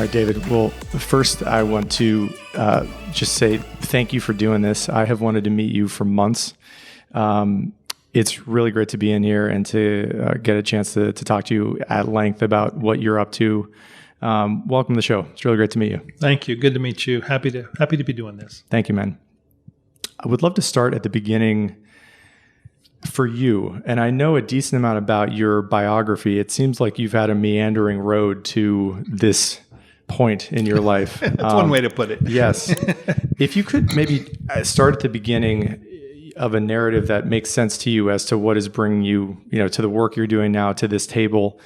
right, David. Well, first I want to just say thank you for doing this. I have wanted to meet you for months. It's really great to be in here and to get a chance to talk to you at length about what you're up to. Welcome to the show. It's really great to meet you. Thank you. Good to meet you. Happy to be doing this. Thank you, man. I would love to start at the beginning for you. And I know a decent amount about your biography. It seems like you've had a meandering road to this point in your life. That's one way to put it. Yes. If you could maybe start at the beginning of a narrative that makes sense to you as to what is bringing you, to the work you're doing now, to this table.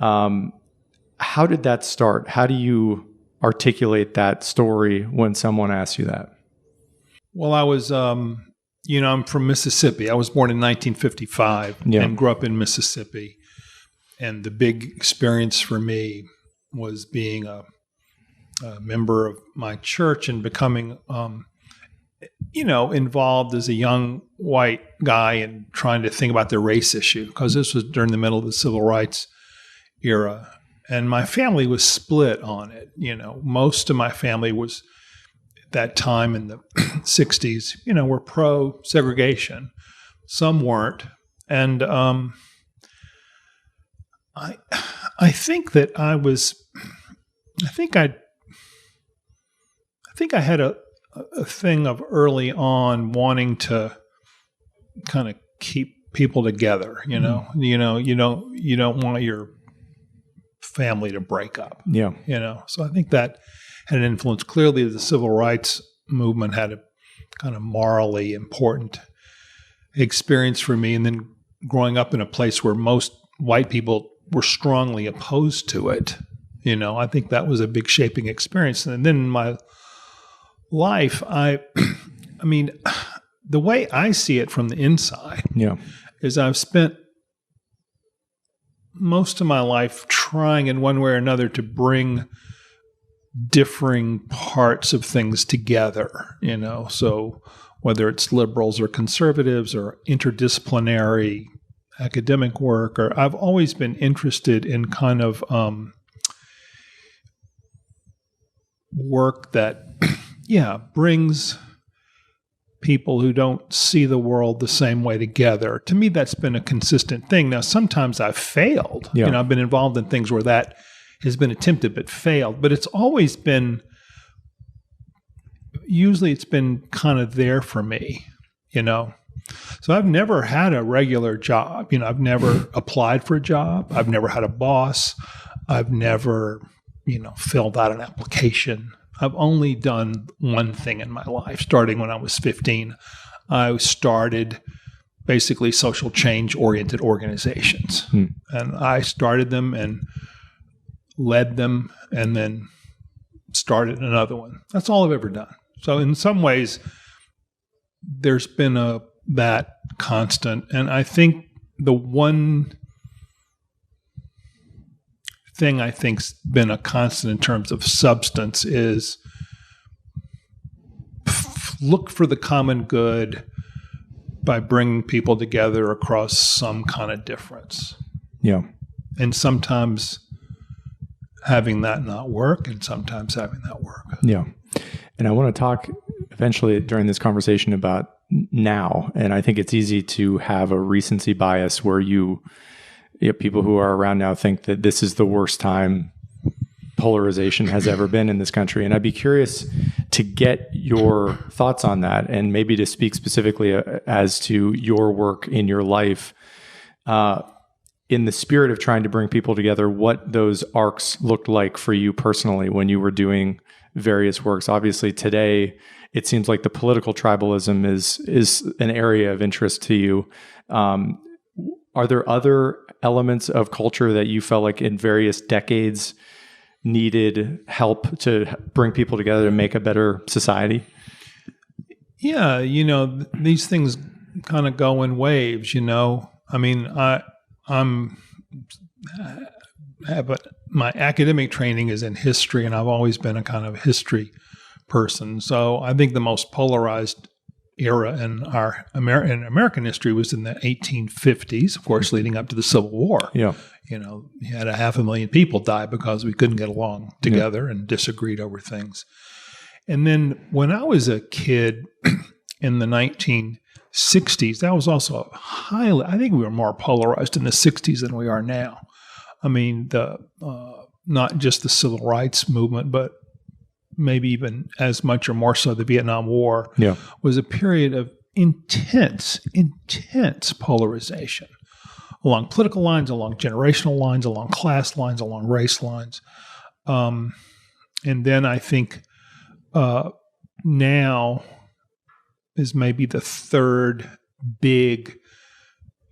How did that start? How do you articulate that story when someone asks you that? Well, I was, I'm from Mississippi. I was born in 1955 and grew up in Mississippi. And the big experience for me was being a member of my church and becoming, involved as a young white guy and trying to think about the race issue, because this was during the middle of the civil rights era. And my family was split on it. Most of my family was at that time in the 60s, were pro-segregation. Some weren't. And I think that I had a thing of early on wanting to kind of keep people together. You don't want your family to break up. So I think that had an influence. Clearly, the civil rights movement had a kind of morally important experience for me. And then growing up in a place where most white people were strongly opposed to it, I think that was a big shaping experience. And then in my life, I mean, the way I see it from the inside is I've spent most of my life trying in one way or another to bring differing parts of things together, so whether it's liberals or conservatives or interdisciplinary academic work, or I've always been interested in kind of work that, brings people who don't see the world the same way together. To me, that's been a consistent thing. Now, sometimes I've failed. I've been involved in things where that has been attempted but failed. But it's always been, usually it's been kind of there for me, So I've never had a regular job. I've never applied for a job. I've never had a boss. I've never, filled out an application. I've only done one thing in my life, starting when I was 15. I started basically social change-oriented organizations. And I started them and led them and then started another one. That's all I've ever done. So in some ways, there's been that constant. And I think the one thing I think's been a constant in terms of substance is look for the common good by bringing people together across some kind of difference. And sometimes having that not work and sometimes having that work. And I want to talk eventually during this conversation about now. And I think it's easy to have a recency bias where people who are around now think that this is the worst time polarization has ever been in this country. And I'd be curious to get your thoughts on that, and maybe to speak specifically as to your work in your life, in the spirit of trying to bring people together, what those arcs looked like for you personally when you were doing various works. Obviously today, it seems like the political tribalism is an area of interest to you. Are there other elements of culture that you felt like in various decades needed help to bring people together to make a better society? Yeah, these things kind of go in waves, I mean, my academic training is in history, and I've always been a kind of history person. So I think the most polarized era in our American history was in the 1850s, of course, leading up to the Civil War. Yeah. You know, you had 500,000 people die because we couldn't get along together and disagreed over things. And then when I was a kid in the 1960s, that was also I think we were more polarized in the 60s than we are now. I mean, not just the civil rights movement, but maybe even as much or more so the Vietnam War was a period of intense polarization along political lines, along generational lines, along class lines, along race lines. And then I think now is maybe the third big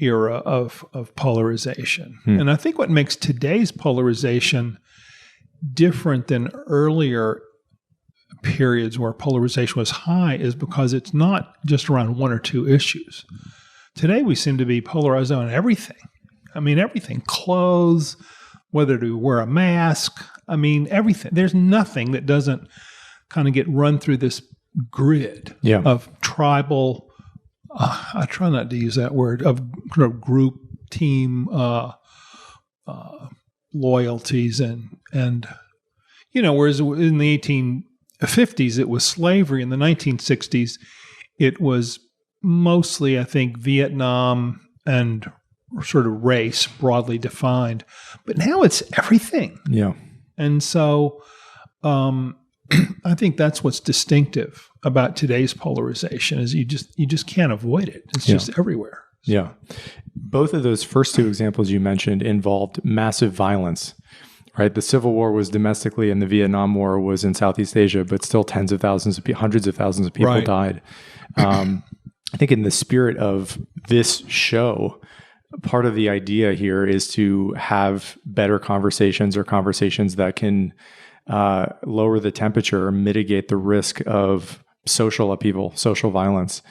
era of polarization. And I think what makes today's polarization different than earlier periods where polarization was high is because it's not just around one or two issues. Today we seem to be polarized on everything. I mean, everything. Clothes, whether to wear a mask. I mean, everything. There's nothing that doesn't kind of get run through this grid of tribal, I try not to use that word, of group, team loyalties and you know, whereas in the 1850s it was slavery, in the 1960s it was mostly, I think, Vietnam and sort of race broadly defined, but now it's everything. Yeah. And so I think that's what's distinctive about today's polarization is you just can't avoid it. It's just everywhere. Yeah. Both of those first two examples you mentioned involved massive violence, right? The Civil War was domestically and the Vietnam War was in Southeast Asia, but still hundreds of thousands of people died. I think in the spirit of this show, part of the idea here is to have better conversations or conversations that can lower the temperature or mitigate the risk of social upheaval, social violence.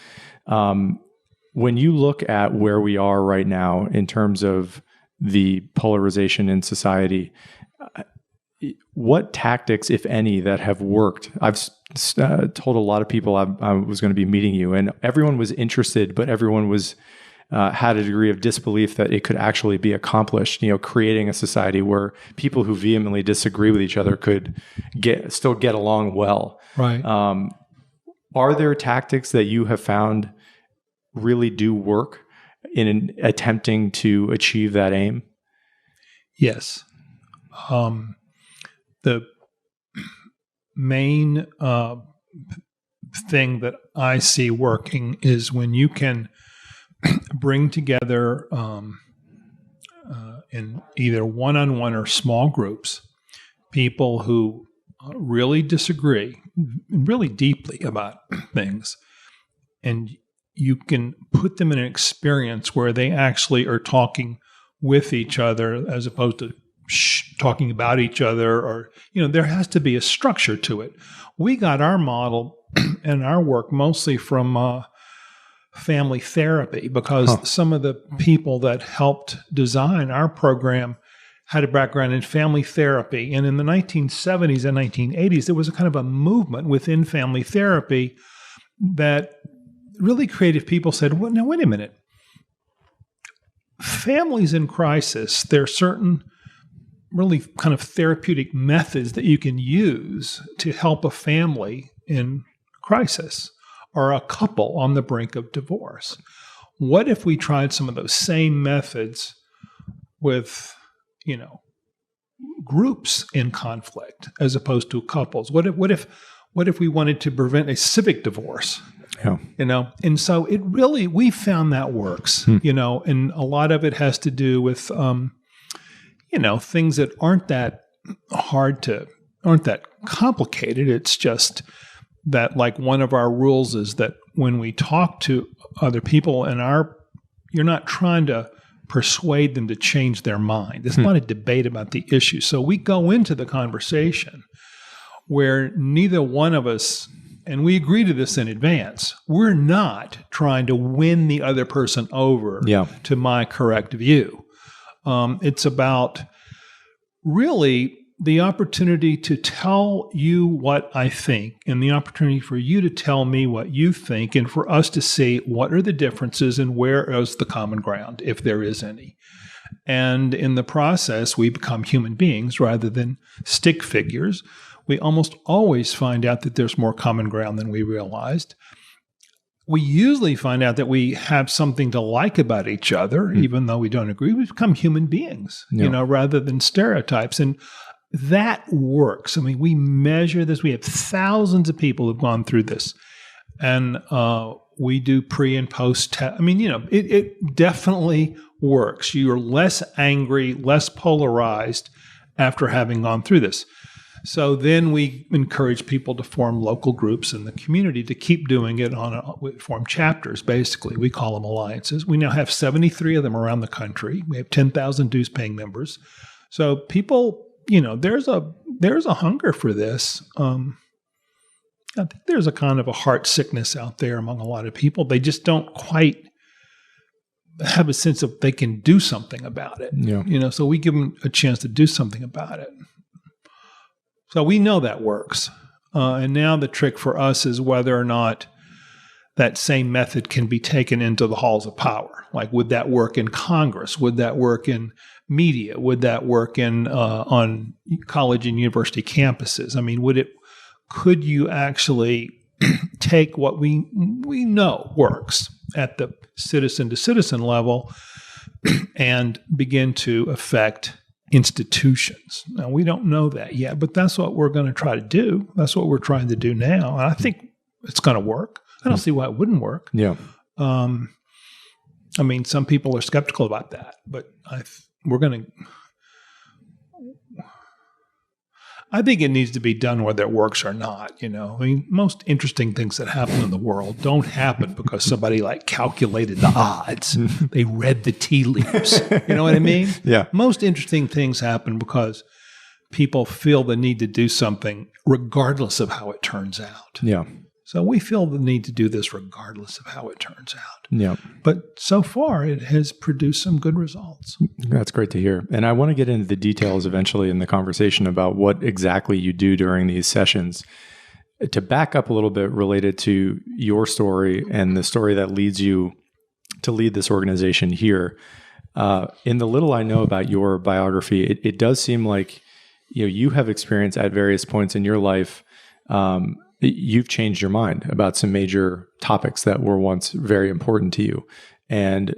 When you look at where we are right now in terms of the polarization in society, what tactics, if any, that have worked? I've told a lot of people I was going to be meeting you, and everyone was interested, but everyone was had a degree of disbelief that it could actually be accomplished. You know, creating a society where people who vehemently disagree with each other could still get along well. Right. Are there tactics that you have found really do work in attempting to achieve that aim? Yes. The main thing that I see working is when you can bring together in either one-on-one or small groups people who really disagree really deeply about things, and you can put them in an experience where they actually are talking with each other as opposed to talking about each other, or, you know, there has to be a structure to it. We got our model and our work mostly from family therapy because some of the people that helped design our program had a background in family therapy. And in the 1970s and 1980s, there was a kind of a movement within family therapy that really creative people said, well, now, wait a minute. Families in crisis, there are certain really kind of therapeutic methods that you can use to help a family in crisis or a couple on the brink of divorce. What if we tried some of those same methods with, you know, groups in conflict as opposed to couples? What if we wanted to prevent a civic divorce? Yeah. You know, and so we found that works, you know, and a lot of it has to do with, you know, things that aren't that complicated. It's just that, like, one of our rules is that when we talk to other people you're not trying to persuade them to change their mind. It's not a debate about the issue. So we go into the conversation where neither one of us, and we agree to this in advance, we're not trying to win the other person over to my correct view. It's about really the opportunity to tell you what I think and the opportunity for you to tell me what you think and for us to see what are the differences and where is the common ground, if there is any. And in the process, we become human beings rather than stick figures. We almost always find out that there's more common ground than we realized. We usually find out that we have something to like about each other, even though we don't agree. We become human beings, rather than stereotypes. And that works. I mean, we measure this. We have thousands of people who've gone through this. And we do pre and post. It definitely works. You're less angry, less polarized after having gone through this. So then we encourage people to form local groups in the community to keep doing it we form chapters, basically. We call them alliances. We now have 73 of them around the country. We have 10,000 dues-paying members. So people, there's a hunger for this. I think there's a kind of a heart sickness out there among a lot of people. They just don't quite have a sense of they can do something about it. Yeah. So we give them a chance to do something about it. So we know that works. And now the trick for us is whether or not that same method can be taken into the halls of power. Like, would that work in Congress? Would that work in media? Would that work on college and university campuses? I mean, could you actually take what we know works at the citizen-to-citizen level and begin to affect institutions? Now, we don't know that yet, but that's what we're going to try to do. That's what we're trying to do now. And I think it's going to work. I don't see why it wouldn't work. Yeah. Some people are skeptical about that, but I think it needs to be done whether it works or not. Most interesting things that happen in the world don't happen because somebody calculated the odds. They read the tea leaves. You know what I mean? Yeah. Most interesting things happen because people feel the need to do something regardless of how it turns out. Yeah. So we feel the need to do this regardless of how it turns out. Yeah. But so far, it has produced some good results. That's great to hear. And I want to get into the details eventually in the conversation about what exactly you do during these sessions. To back up a little bit related to your story and the story that leads you to lead this organization here, in the little I know about your biography, it does seem like you have experienced at various points in your life you've changed your mind about some major topics that were once very important to you. And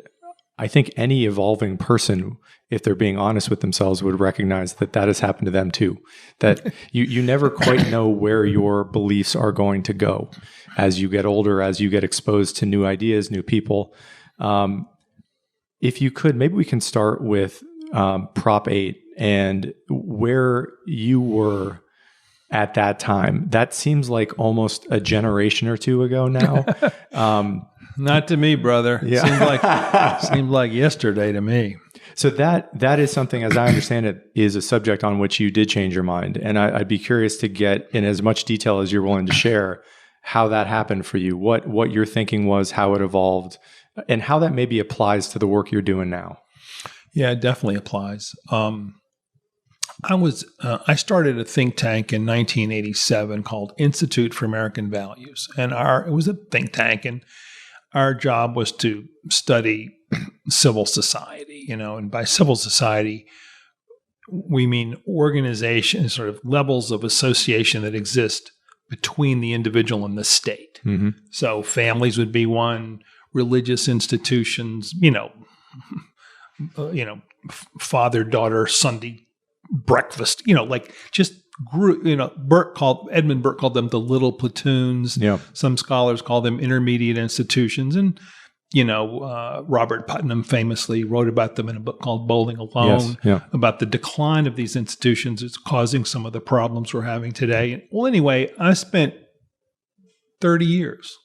I think any evolving person, if they're being honest with themselves, would recognize that has happened to them too. That you never quite know where your beliefs are going to go as you get older, as you get exposed to new ideas, new people. If you could, maybe we can start with Prop 8 and where you were at that time. That seems like almost a generation or two ago now. Not to me, brother. Yeah. Seemed like yesterday to me. So that is something, as I understand it, is a subject on which you did change your mind. And I'd be curious to get in as much detail as you're willing to share how that happened for you, what your thinking was, how it evolved, and how that maybe applies to the work you're doing now. Yeah, it definitely applies. I started a think tank in 1987 called Institute for American Values. And it was a think tank, and our job was to study civil society, and by civil society, we mean organizations, sort of levels of association that exist between the individual and the state. Mm-hmm. So families would be one, religious institutions, father, daughter, Sunday breakfast, just grew, Edmund Burke called them the little platoons. Yeah. Some scholars call them intermediate institutions. And, Robert Putnam famously wrote about them in a book called Bowling Alone, yes. Yeah. About the decline of these institutions. It's causing some of the problems we're having today. Well, anyway, I spent 30 years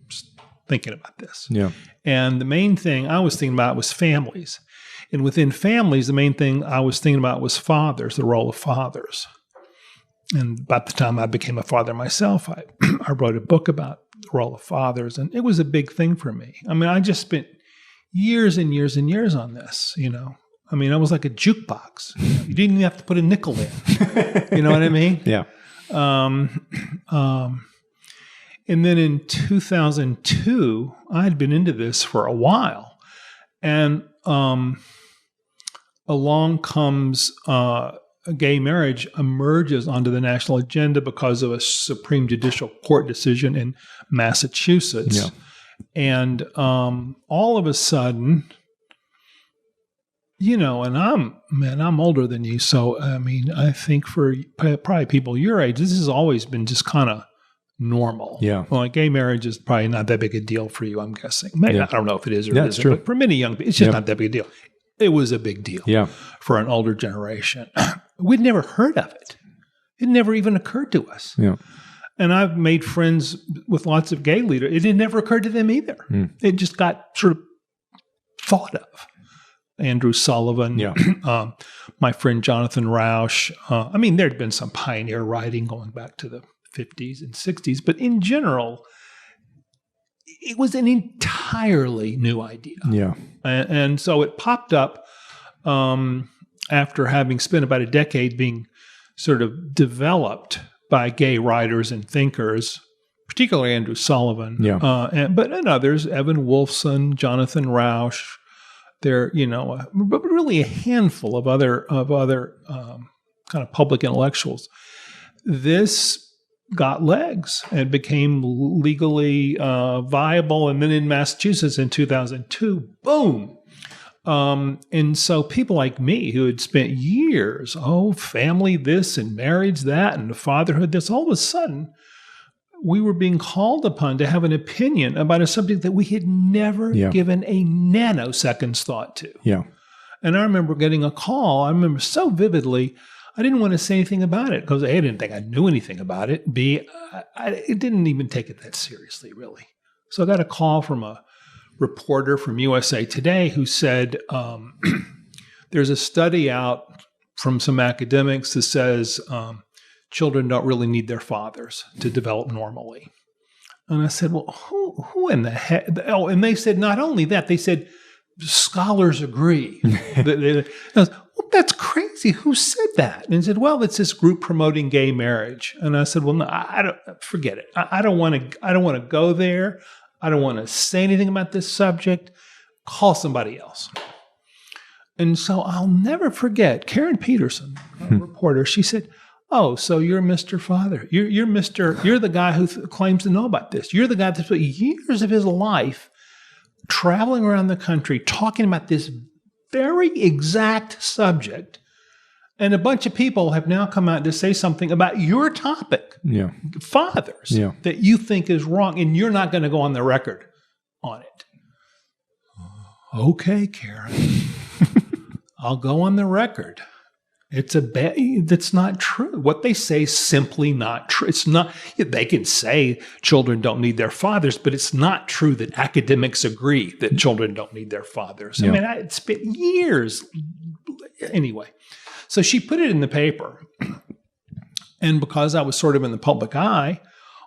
just thinking about this. Yeah. And the main thing I was thinking about was families. And within families, the main thing I was thinking about was fathers, the role of fathers. And about the time I became a father myself, I wrote a book about the role of fathers, and it was a big thing for me. I mean, I just spent years and years and years on this, I mean, I was like a jukebox. You didn't even have to put a nickel in. You know what I mean? Yeah. And then in 2002, I had been into this for a while. And along comes gay marriage emerges onto the national agenda because of a Supreme Judicial Court decision in Massachusetts. Yeah. And all of a sudden, you know, and I'm older than you. So, I mean, I think for probably people your age, this has always been just kind of normal. Yeah. Well, like gay marriage is probably not that big a deal for you, I'm guessing. Maybe, Yeah. I don't know if it is or Yeah, it it's isn't, true. but for many young people, it's just not that big a deal. It was a big deal for an older generation. We'd never heard of it. It never even occurred to us. Yeah. And I've made friends with lots of gay leaders. It had never occurred to them either. It just got sort of thought of. Andrew Sullivan, my friend Jonathan Rausch. I mean, there'd been some pioneer writing going back to the 50s and 60s, but in general, it was an entirely new idea. Yeah. And so it popped up after having spent about a decade being sort of developed by gay writers and thinkers, particularly Andrew Sullivan, and others, Evan Wolfson, Jonathan Rausch. There, you know, but really a handful of other kind of public intellectuals. This got legs and became legally viable, and then in Massachusetts in 2002, boom. And so people like me who had spent years, family this and marriage that and fatherhood this, all of a sudden we were being called upon to have an opinion about a subject that we had never given a nanosecond's thought to. Yeah. And I remember getting a call. I remember so vividly. I didn't want to say anything about it because A, I didn't think I knew anything about it. B, I didn't even take it that seriously, really. So I got a call from a reporter from USA Today who said, there's a study out from some academics that says children don't really need their fathers to develop normally. And I said, well, who in the heck? Oh, and they said, not only that, they said, scholars agree. I was, well, that's crazy. Who said that? And he said, well, it's this group promoting gay marriage. And I said, well, no, I don't, forget it. I don't want to go there. I don't want to say anything about this subject. Call somebody else. And so I'll never forget Karen Peterson, a reporter. She said, oh, so you're Mr. Father. You're the guy who claims to know about this. You're the guy that spent years of his life traveling around the country talking about this very exact subject. And a bunch of people have now come out to say something about your topic, fathers, that you think is wrong, and you're not going to go on the record on it. Okay, Karen. I'll go on the record. That's not true. What they say is simply not true. It's not, they can say children don't need their fathers, but it's not true that academics agree that children don't need their fathers. I mean, I spent years. Anyway, so she put it in the paper. And because I was sort of in the public eye,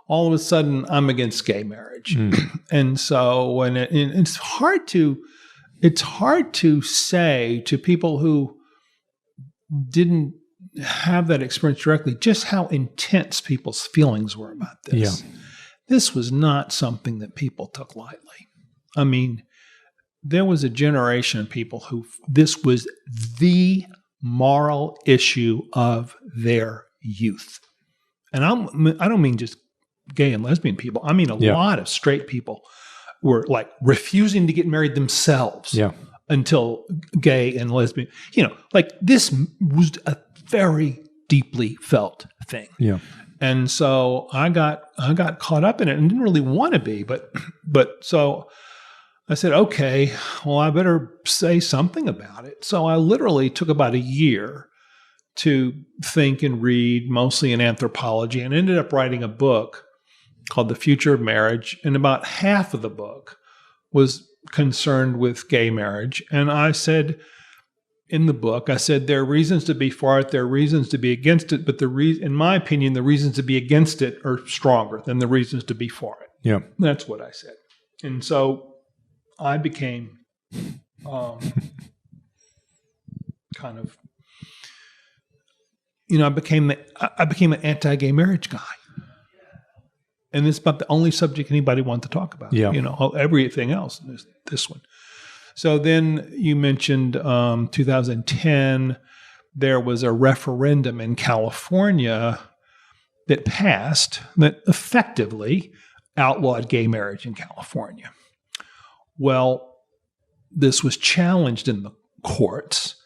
all of a sudden I'm against gay marriage. And so it's hard to say to people who didn't have that experience directly just how intense people's feelings were about this. Yeah. This was not something that people took lightly. I mean, there was a generation of people who this was the moral issue of their youth. And I don't mean just gay and lesbian people. I mean a lot of straight people were like refusing to get married themselves. Until gay and lesbian, like this was a very deeply felt thing. And so I got caught up in it and didn't really want to be, but so I said, okay, well, I better say something about it. So I literally took about a year to think and read, mostly in anthropology, and ended up writing a book called The Future of Marriage. And about half of the book was concerned with gay marriage. And I said in the book, there are reasons to be for it, there are reasons to be against it, but in my opinion, the reasons to be against it are stronger than the reasons to be for it. That's what I said. And so I became kind of, I became an anti-gay marriage guy. And it's about the only subject anybody wanted to talk about. Yeah. Everything else is this one. So then you mentioned 2010, there was a referendum in California that passed that effectively outlawed gay marriage in California. Well, this was challenged in the courts,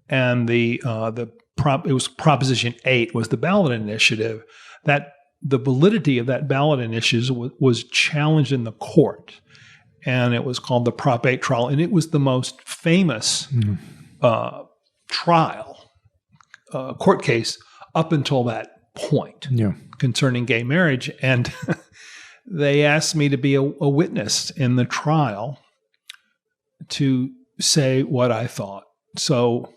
and it was Proposition 8 was the ballot initiative. That the validity of that ballot initiative was challenged in the court, and it was called the Prop 8 trial, and it was the most famous court case up until that point concerning gay marriage. And they asked me to be a witness in the trial to say what I thought. So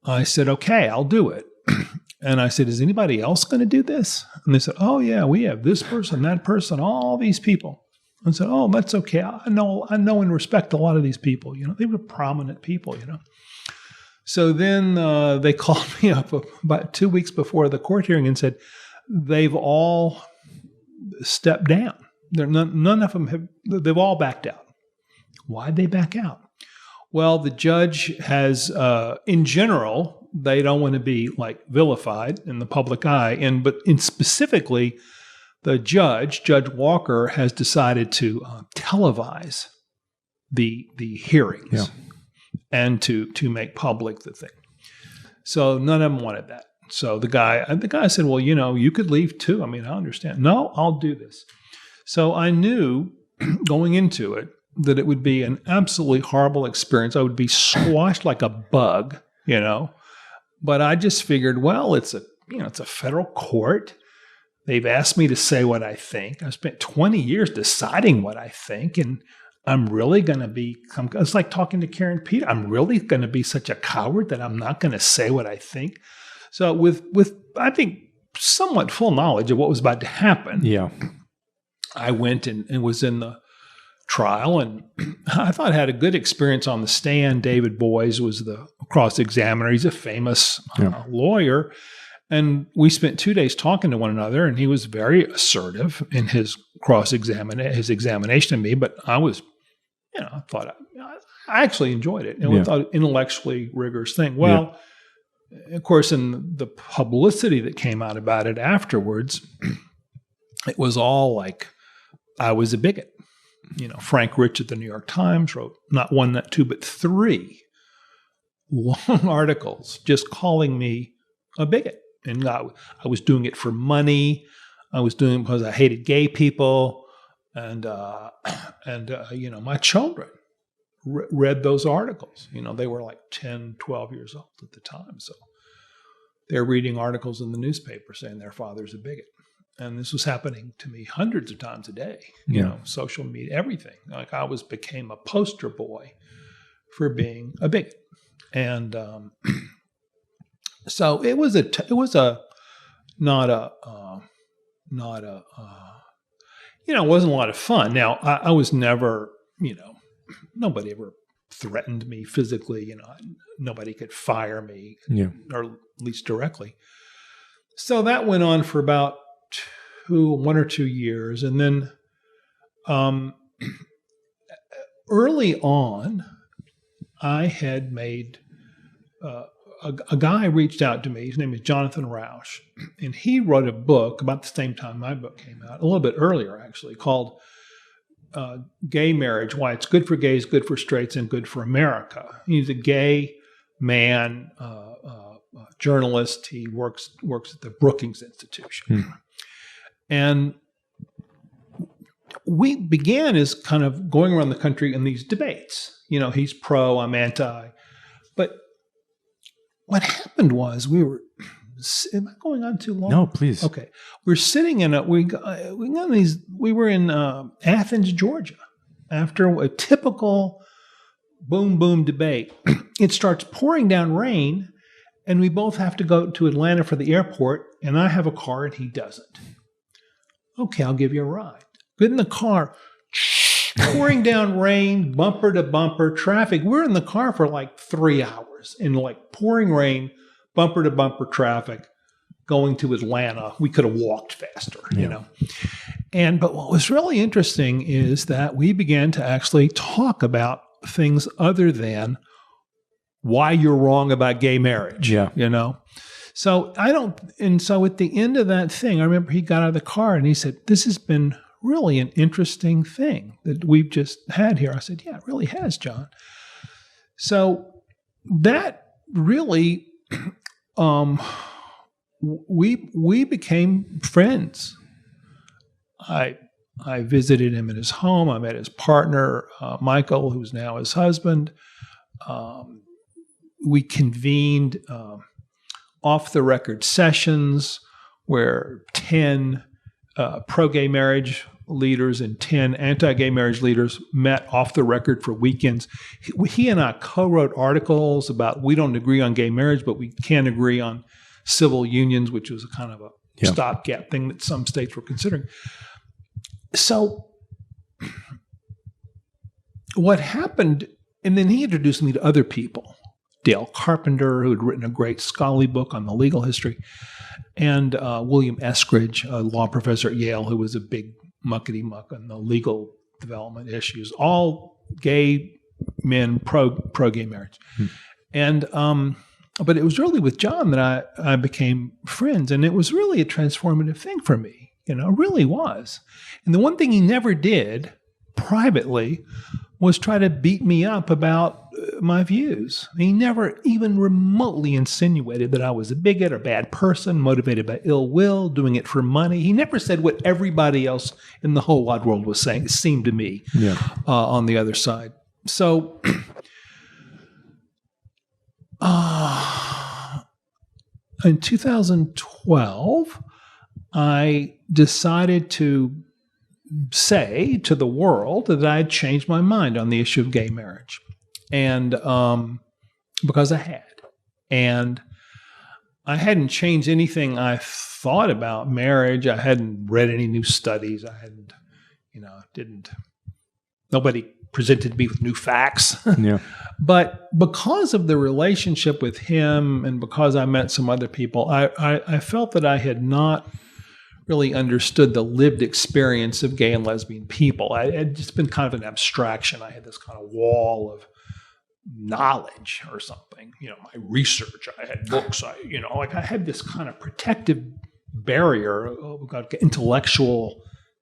I said, okay, I'll do it. And I said, is anybody else going to do this? And they said, oh, yeah, we have this person, that person, all these people. I said, oh, that's okay. I know and respect a lot of these people. They were prominent people, So then they called me up about 2 weeks before the court hearing and said, they've all stepped down. None of them they've all backed out. Why'd they back out? Well, the judge has, in general, they don't want to be vilified in the public eye. But specifically, the Judge Walker, has decided to televise the hearings and to make public the thing. So none of them wanted that. So the guy said, well, you could leave too. I understand. No, I'll do this. So I knew going into it that it would be an absolutely horrible experience. I would be squashed like a bug, But I just figured, well, it's a federal court. They've asked me to say what I think. I've spent 20 years deciding what I think, and I'm really going to be – it's like talking to Karen Peter. I'm really going to be such a coward that I'm not going to say what I think. So with I think, somewhat full knowledge of what was about to happen, I went and was in the trial, and I thought I had a good experience on the stand. David Boies was the cross-examiner. He's a famous lawyer. And we spent 2 days talking to one another, and he was very assertive in his examination of me. But I was, I thought I actually enjoyed it. And we thought intellectually rigorous thing. Well, of course, in the publicity that came out about it afterwards, it was all like I was a bigot. Frank Rich at the New York Times wrote not one, not two, but 3 long articles just calling me a bigot. And I was doing it for money. I was doing it because I hated gay people. And my children read those articles. They were like 10, 12 years old at the time. So they're reading articles in the newspaper saying their father's a bigot. And this was happening to me hundreds of times a day, social media, everything. Like I became a poster boy for being a bigot. And so it wasn't a lot of fun. Now I was never, nobody ever threatened me physically. Nobody could fire me, or at least directly. So that went on for about 1 or 2 years, and then early on, I had made. A guy reached out to me. His name is Jonathan Rausch, and he wrote a book about the same time my book came out, a little bit earlier actually, called Gay Marriage, Why It's Good for Gays, Good for Straights, and Good for America. He's a gay man, journalist. He works at the Brookings Institution. And we began as kind of going around the country in these debates. He's pro, I'm anti. But what happened was am I going on too long? No, please. Okay. We're sitting in we were in Athens, Georgia, after a typical boom, boom debate. It starts pouring down rain, and we both have to go to Atlanta for the airport, and I have a car and he doesn't. Okay, I'll give you a ride. Get in the car. pouring down rain, bumper to bumper traffic. We're in the car for like 3 hours in like pouring rain, bumper to bumper traffic, going to Atlanta. We could have walked faster, you know. But what was really interesting is that we began to actually talk about things other than why you're wrong about gay marriage, you know. So so at the end of that thing, I remember he got out of the car and he said, "This has been really an interesting thing that we've just had here." I said, "Yeah, it really has, John." So that really, we became friends. I visited him in his home. I met his partner, Michael, who's now his husband. We convened off-the-record sessions where 10 pro-gay marriage leaders and 10 anti-gay marriage leaders met off the record for weekends. He and I co-wrote articles about we don't agree on gay marriage, but we can agree on civil unions, which was a kind of a stopgap thing that some states were considering. So what happened, and then he introduced me to other people. Dale Carpenter, who had written a great scholarly book on the legal history, and William Eskridge, a law professor at Yale, who was a big muckety-muck on the legal development issues, all gay men pro-gay marriage. And but it was really with John that I became friends, and it was really a transformative thing for me. You know, it really was. And the one thing he never did privately was try to beat me up about my views. He never even remotely insinuated that I was a bigot or bad person, motivated by ill will, doing it for money. He never said what everybody else in the whole wide world was saying, it seemed to me, on the other side. So in 2012, I decided to say to the world that I had changed my mind on the issue of gay marriage. And because I had. And I hadn't changed anything I thought about marriage. I hadn't read any new studies. I hadn't, nobody presented me with new facts. But because of the relationship with him and because I met some other people, I felt that I had not really understood the lived experience of gay and lesbian people. I had just been kind of an abstraction. I had this kind of wall of knowledge or something, my research. I had books. I had this kind of protective barrier of intellectual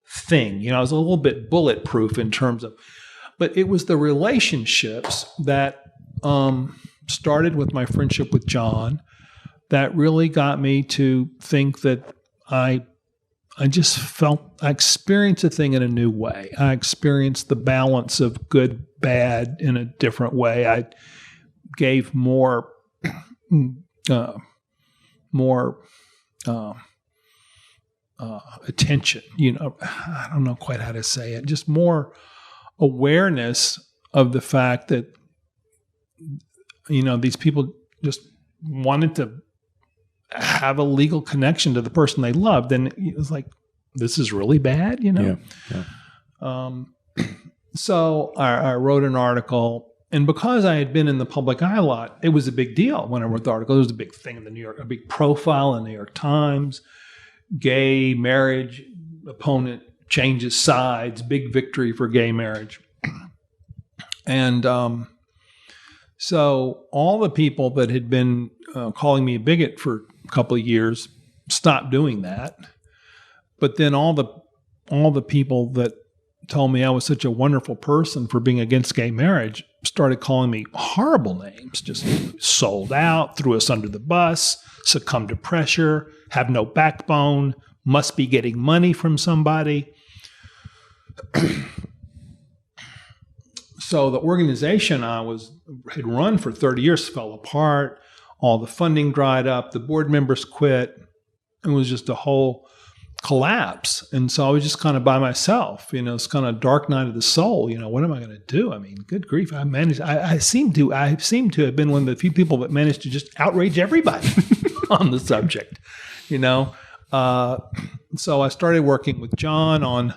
thing. I was a little bit bulletproof in terms of, but it was the relationships that started with my friendship with John that really got me to think that I just felt I experienced a thing in a new way. I experienced the balance of good, bad in a different way. I gave more attention. I don't know quite how to say it. Just more awareness of the fact that these people just wanted to have a legal connection to the person they loved. And it was like, this is really bad, So I wrote an article, and because I had been in the public eye a lot, it was a big deal when I wrote the article. It was a big thing in the New York, a big profile in the New York Times. Gay marriage opponent changes sides, big victory for gay marriage. And so all the people that had been calling me a bigot for a couple of years stopped doing that. But then all the people that told me I was such a wonderful person for being against gay marriage started calling me horrible names, just sold out, threw us under the bus, succumbed to pressure, have no backbone, must be getting money from somebody. So the organization I had run for 30 years fell apart. All the funding dried up. The board members quit. It was just a whole collapse. And so I was just kind of by myself. It's kind of dark night of the soul. What am I going to do? I mean, good grief. I seem to have been one of the few people that managed to just outrage everybody on the subject, So I started working with John on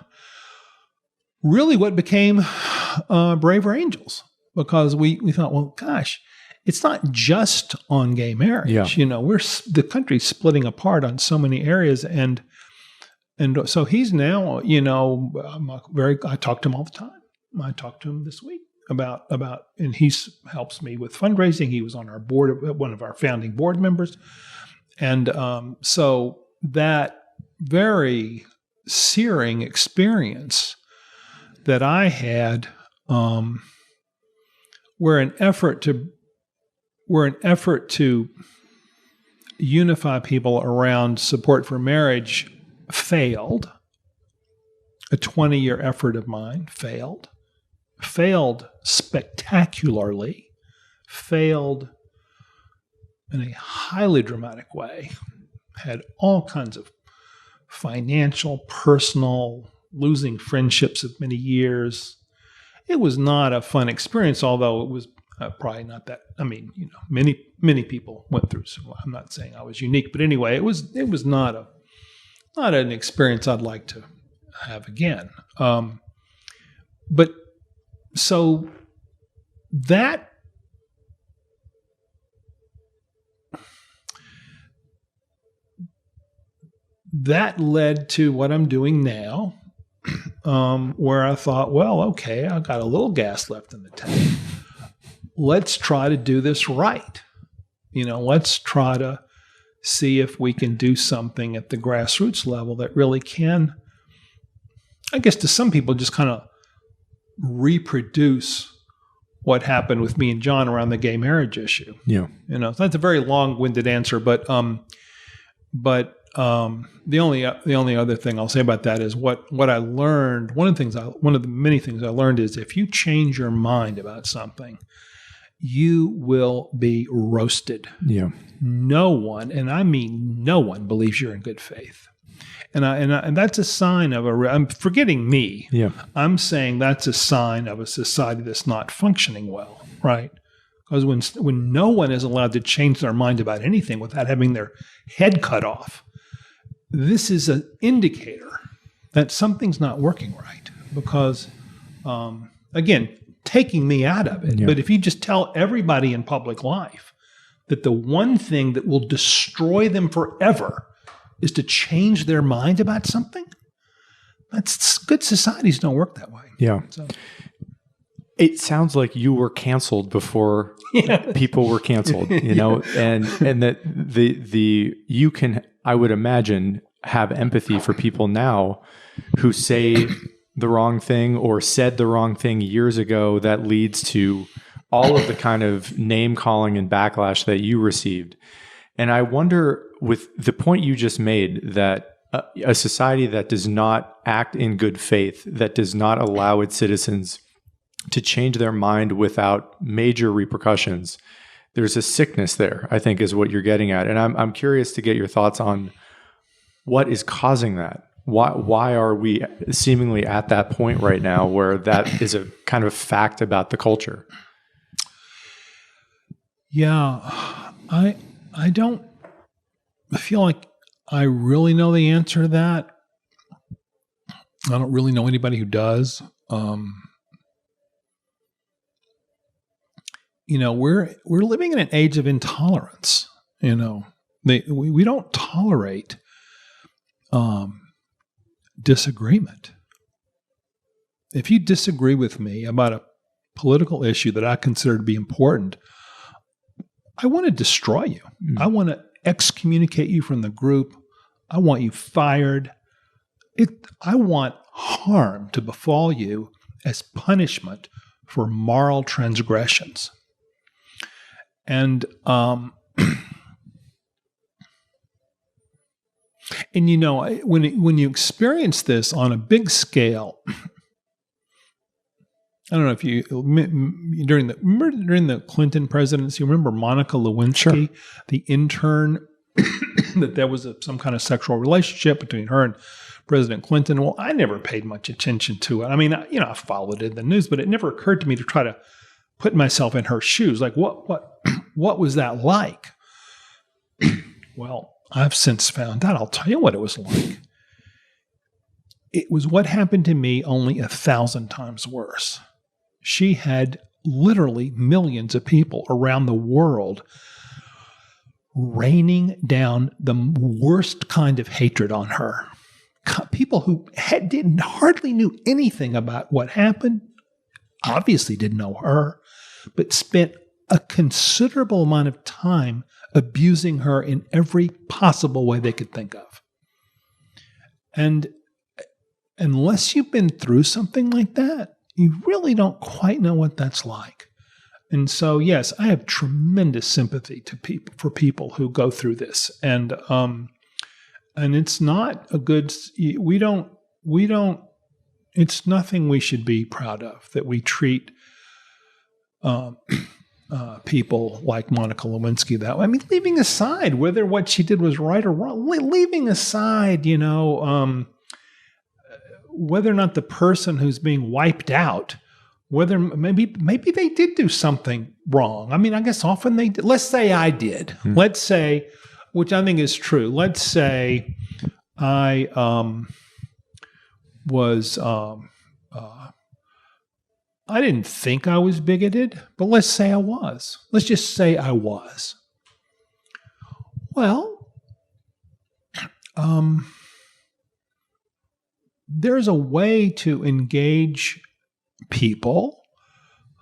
really what became Braver Angels, because we thought, well, gosh, it's not just on gay marriage. Yeah. The country's splitting apart on so many areas, and so he's now, I talk to him all the time. I talked to him this week about, and he helps me with fundraising. He was on our board, one of our founding board members, and so that very searing experience that I had, where an effort to unify people around support for marriage failed. A 20-year effort of mine failed spectacularly, failed in a highly dramatic way, had all kinds of financial, personal, losing friendships of many years. It was not a fun experience, although it was probably not that. I mean, many people went through. So I'm not saying I was unique, but anyway, it was not an experience I'd like to have again. But so that led to what I'm doing now, where I thought, well, okay, I got a little gas left in the tank. Let's try to do this right. Let's try to see if we can do something at the grassroots level that really can, I guess to some people, just kind of reproduce what happened with me and John around the gay marriage issue. Yeah. So that's a very long-winded answer, but the only other thing I'll say about that is what I learned. One of the many things I learned is if you change your mind about something, you will be roasted. Yeah. No one, and I mean no one, believes you're in good faith. And that's a sign of I'm forgetting me. Yeah. I'm saying that's a sign of a society that's not functioning well, right? Because when no one is allowed to change their mind about anything without having their head cut off, this is an indicator that something's not working right. Because, again, taking me out of it. Yeah. But if you just tell everybody in public life that the one thing that will destroy them forever is to change their mind about something, that's good. Societies don't work that way. Yeah. So. It sounds like you were canceled before people were canceled, and that you can, I would imagine, have empathy for people now who say the wrong thing or said the wrong thing years ago that leads to all of the kind of name calling and backlash that you received. And I wonder, with the point you just made, that a society that does not act in good faith, that does not allow its citizens to change their mind without major repercussions, there's a sickness there, I think, is what you're getting at. And I'm curious to get your thoughts on what is causing that. Why are we seemingly at that point right now where that is a kind of fact about the culture? Yeah, I don't feel like I really know the answer to that. I don't really know anybody who does. We're living in an age of intolerance. We don't tolerate disagreement. If you disagree with me about a political issue that I consider to be important, I want to destroy you. I want to excommunicate you from the group. I want you fired. I want harm to befall you as punishment for moral transgressions. And when you experience this on a big scale, I don't know if you during the Clinton presidency, remember Monica Lewinsky, Sure. The intern, that there was some kind of sexual relationship between her and President Clinton. Well, I never paid much attention to it. I mean, I followed it in the news, but it never occurred to me to try to put myself in her shoes. Like, what was that like? Well, I've since found out. I'll tell you what it was like. it was what happened to me, only 1,000 times worse. She had literally millions of people around the world raining down the worst kind of hatred on her. People who hardly knew anything about what happened, obviously didn't know her, but spent a considerable amount of time abusing her in every possible way they could think of. And unless you've been through something like that, you really don't quite know what that's like. And so, yes, I have tremendous sympathy for people who go through this. And it's not a good, it's nothing we should be proud of, that we treat people like Monica Lewinsky that way. I mean, leaving aside whether what she did was right or wrong, leaving aside, whether or not the person who's being wiped out, whether maybe they did do something wrong. I mean, I guess often they did. Let's say I did. Let's say, which I think is true. Let's say I was, I didn't think I was bigoted, but let's say I was. Let's just say I was. Well, there's a way to engage people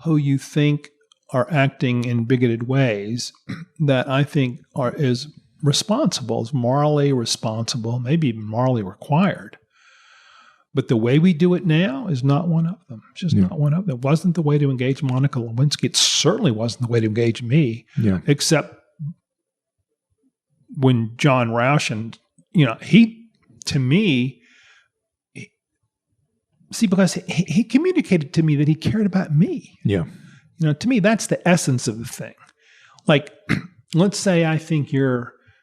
who you think are acting in bigoted ways that I think is responsible, is morally responsible, maybe even morally required. But the way we do it now is not one of them. It's just not one of them. It wasn't the way to engage Monica Lewinsky. It certainly wasn't the way to engage me, except when John Roush and, because he communicated to me that he cared about me. Yeah. To me, that's the essence of the thing. Like, let's say I think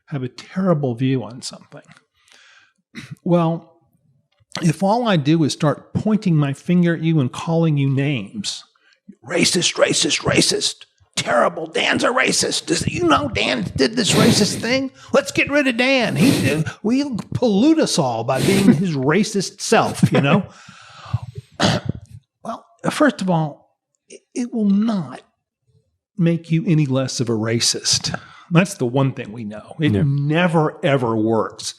have a terrible view on something. Well, if all I do is start pointing my finger at you and calling you names, racist, terrible, Dan's a racist. Dan did this racist thing? Let's get rid of Dan. He'll pollute us all by being his racist self, Well, first of all, it will not make you any less of a racist. That's the one thing we know. It never, ever works.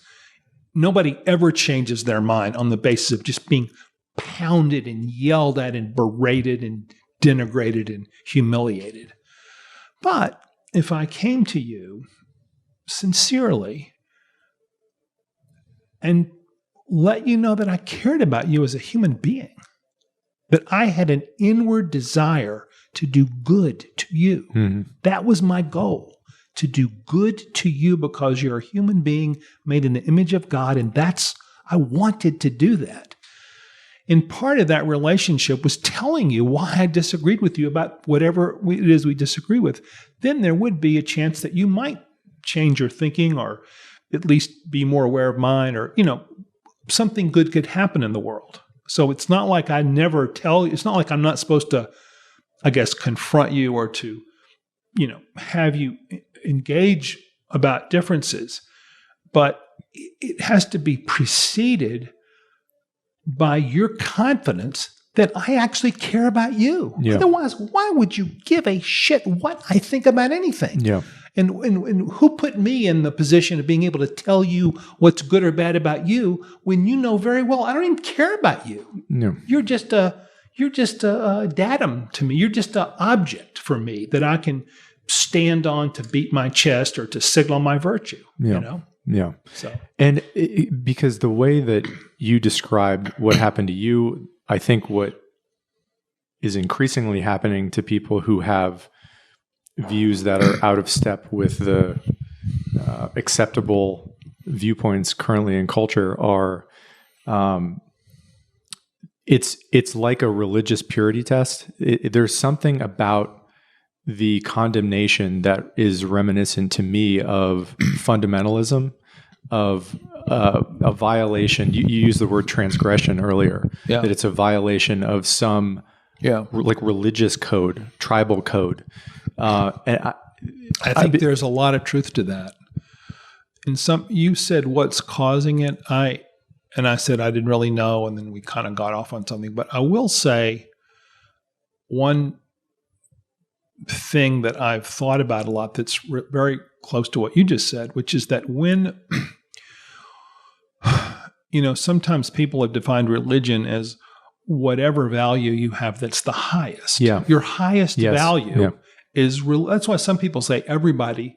Nobody ever changes their mind on the basis of just being pounded and yelled at and berated and denigrated and humiliated. But if I came to you sincerely and let you know that I cared about you as a human being, that I had an inward desire to do good to you, that was my goal. To do good to you because you're a human being made in the image of God, and I wanted to do that. And part of that relationship was telling you why I disagreed with you about whatever it is we disagree with. Then there would be a chance that you might change your thinking or at least be more aware of mine, or, something good could happen in the world. So it's not like I never tell you, it's not like I'm not supposed to, I guess, confront you or to, have you engage about differences, but it has to be preceded by your confidence that I actually care about you. Yeah. Otherwise, why would you give a shit what I think about anything? Yeah. And who put me in the position of being able to tell you what's good or bad about you when you know very well I don't even care about you? No. You're just a datum to me. You're just an object for me that I can stand on to beat my chest or to signal my virtue. Yeah. Yeah. So, and because the way that you described what happened to you, I think what is increasingly happening to people who have views that are out of step with the acceptable viewpoints currently in culture are, it's like a religious purity test. There's something about the condemnation that is reminiscent to me of fundamentalism, of a violation. You used the word transgression earlier, that it's a violation of some like religious code, tribal code. And I think there's a lot of truth to that. And you said what's causing it. And I said I didn't really know, and then we kind of got off on something. But I will say one thing that I've thought about a lot that's very close to what you just said, which is that when, sometimes people have defined religion as whatever value you have that's the highest. Yeah. Your highest value Yeah. is real. That's why some people say everybody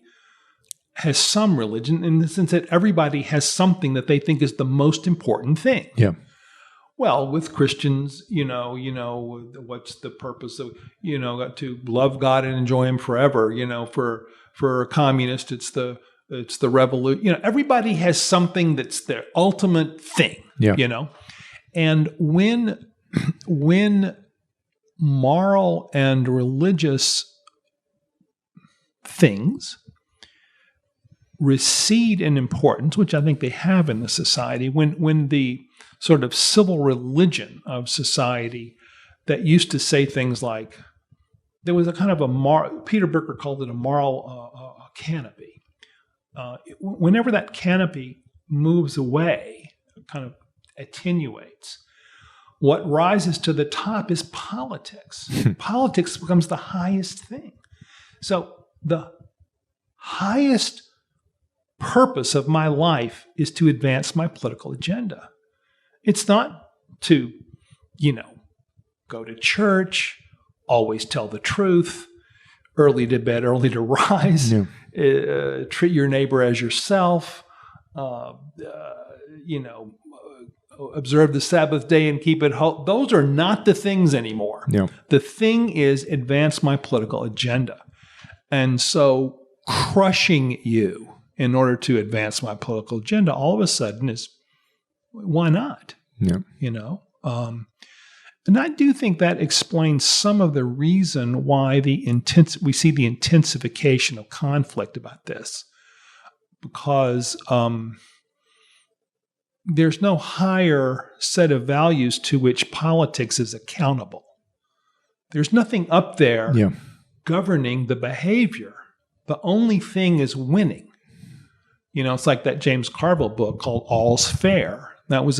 has some religion, in the sense that everybody has something that they think is the most important thing. Yeah. Well, with Christians, what's the purpose of, to love God and enjoy Him forever. For a communist, it's the revolution. Everybody has something that's their ultimate thing. Yeah. And when moral and religious things recede in importance, which I think they have in the society, when the sort of civil religion of society that used to say things like, there was a kind of Peter Bricker called it a moral canopy. Whenever that canopy moves away, kind of attenuates, what rises to the top is politics. Politics becomes the highest thing. So the highest purpose of my life is to advance my political agenda. It's not to, go to church, always tell the truth, early to bed, early to rise, treat your neighbor as yourself, observe the Sabbath day and keep it holy. Those are not the things anymore. No. The thing is advance my political agenda. And so crushing you in order to advance my political agenda all of a sudden is, why not? Yeah. And I do think that explains some of the reason why we see the intensification of conflict about this, because there's no higher set of values to which politics is accountable. There's nothing up there governing the behavior. The only thing is winning. It's like that James Carville book called All's Fair. That was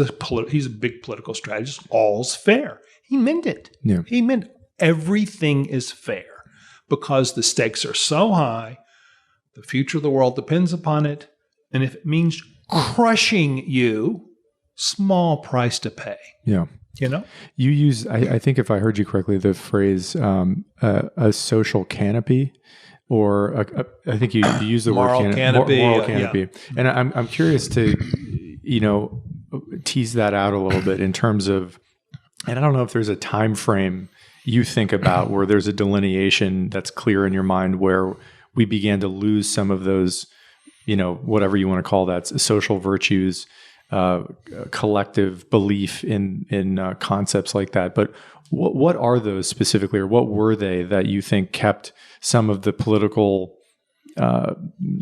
he's a big political strategist. All's fair. He meant it. Yeah. He meant everything is fair because the stakes are so high. The future of the world depends upon it. And if it means crushing you, small price to pay. Yeah. You use, I think if I heard you correctly, the phrase a social canopy, or I think you use the moral word canopy. Moral canopy. Yeah. And I'm curious to, tease that out a little bit in terms of, and I don't know if there's a time frame you think about where there's a delineation that's clear in your mind where we began to lose some of those, whatever you want to call that, social virtues, collective belief in concepts like that. But what are those specifically, or what were they that you think kept some of the political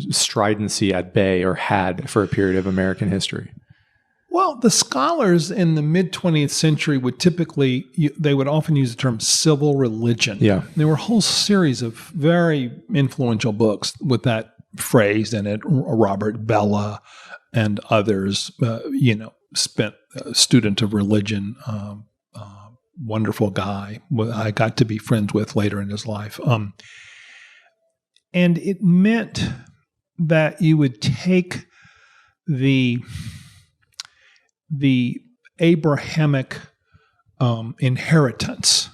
stridency at bay, or had for a period of American history? Well, the scholars in the mid-20th century would they would often use the term civil religion. Yeah. There were a whole series of very influential books with that phrase in it. Robert Bella and others, spent student of religion, wonderful guy I got to be friends with later in his life. And it meant that you would take the Abrahamic inheritance,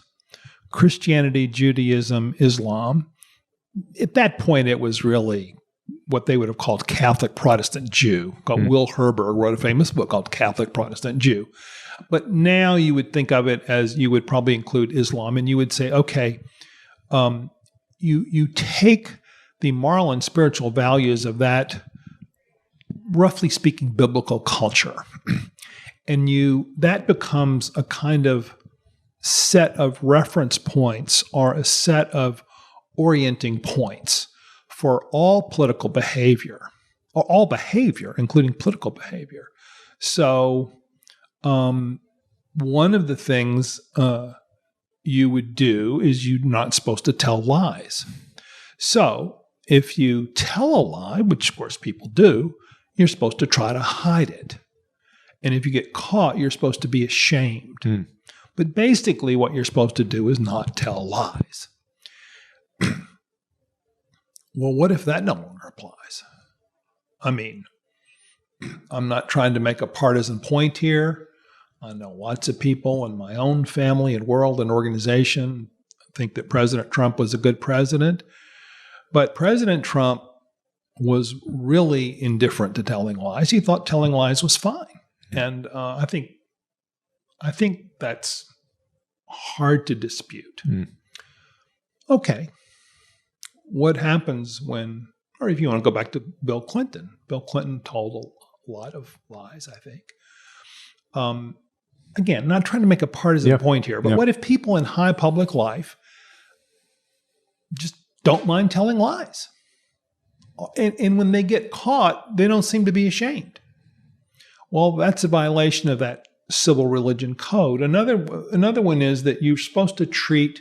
Christianity, Judaism, Islam. At that point, it was really what they would have called Catholic Protestant Jew. Will Herberg wrote a famous book called Catholic Protestant Jew. But now you would think of it as, you would probably include Islam, and you would say, okay, you take the moral and spiritual values of that, roughly speaking, biblical culture, and that becomes a kind of set of reference points, or a set of orienting points for all political behavior, or all behavior, including political behavior. So one of the things you would do is you're not supposed to tell lies. So if you tell a lie, which of course people do, you're supposed to try to hide it. And if you get caught, you're supposed to be ashamed. Mm. But basically what you're supposed to do is not tell lies. Well, what if that no longer applies? I mean, I'm not trying to make a partisan point here. I know lots of people in my own family and world and organization think that President Trump was a good president. But President Trump was really indifferent to telling lies. He thought telling lies was fine. And I think that's hard to dispute. Mm. Okay. What happens when, or if you want to go back to Bill Clinton told a lot of lies, I think. Again, not trying to make a partisan point here, but what if people in high public life just don't mind telling lies? And when they get caught, they don't seem to be ashamed. Well, that's a violation of that civil religion code. Another one is that you're supposed to treat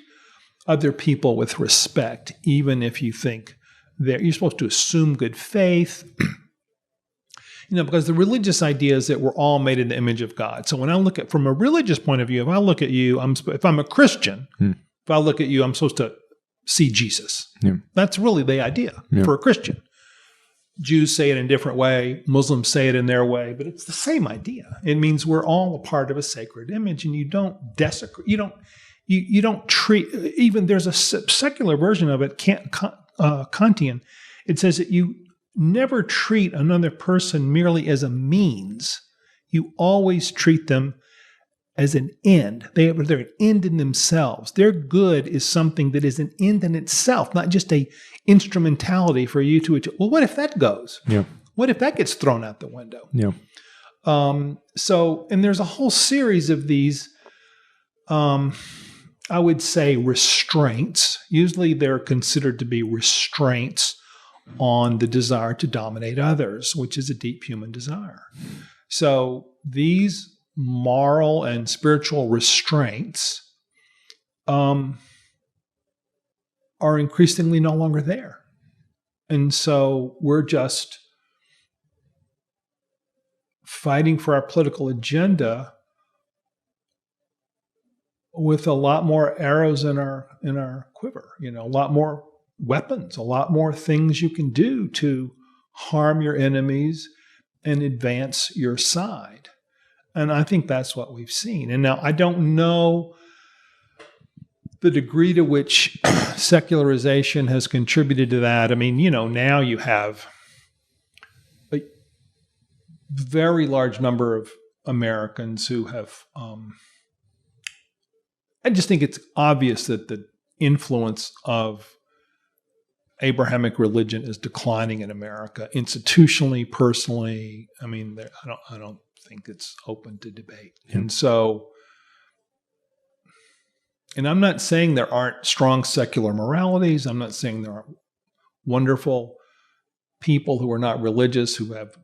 other people with respect, even if you think that you're supposed to assume good faith. Because the religious idea is that we're all made in the image of God. So when I look at, from a religious point of view, if I look at you, if I'm a Christian, if I look at you, I'm supposed to see Jesus. Yeah. That's really the idea for a Christian. Jews say it in a different way. Muslims say it in their way, but it's the same idea. It means we're all a part of a sacred image, and you don't desecrate. You don't treat. Even there's a secular version of it, Kantian. It says that you never treat another person merely as a means. You always treat them as an end. They're an end in themselves. Their good is something that is an end in itself, not just a instrumentality for you to achieve. Well, what if that goes? Yeah. What if that gets thrown out the window? Yeah. And there's a whole series of these, I would say, restraints. Usually they're considered to be restraints on the desire to dominate others, which is a deep human desire. So these moral and spiritual restraints are increasingly no longer there. And so we're just fighting for our political agenda with a lot more arrows in our quiver, a lot more weapons, a lot more things you can do to harm your enemies and advance your side. And I think that's what we've seen. And now I don't know the degree to which secularization has contributed to that. I mean, now you have a very large number of Americans who have, I just think it's obvious that the influence of Abrahamic religion is declining in America, institutionally, personally. I mean, I don't think it's open to debate. Yeah. And so, and I'm not saying there aren't strong secular moralities. I'm not saying there aren't wonderful people who are not religious who have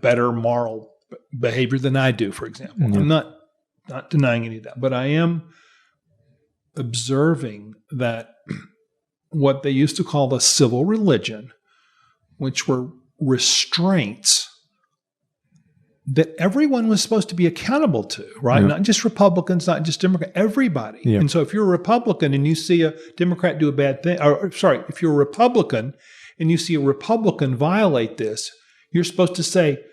better moral behavior than I do, for example. Mm-hmm. I'm not denying any of that, but I am observing that what they used to call the civil religion, which were restraints that everyone was supposed to be accountable to, right? Yeah. Not just Republicans, not just Democrats, everybody. Yeah. And so if you're a Republican and you see a Democrat do a bad thing, if you're a Republican and you see a Republican violate this, you're supposed to say,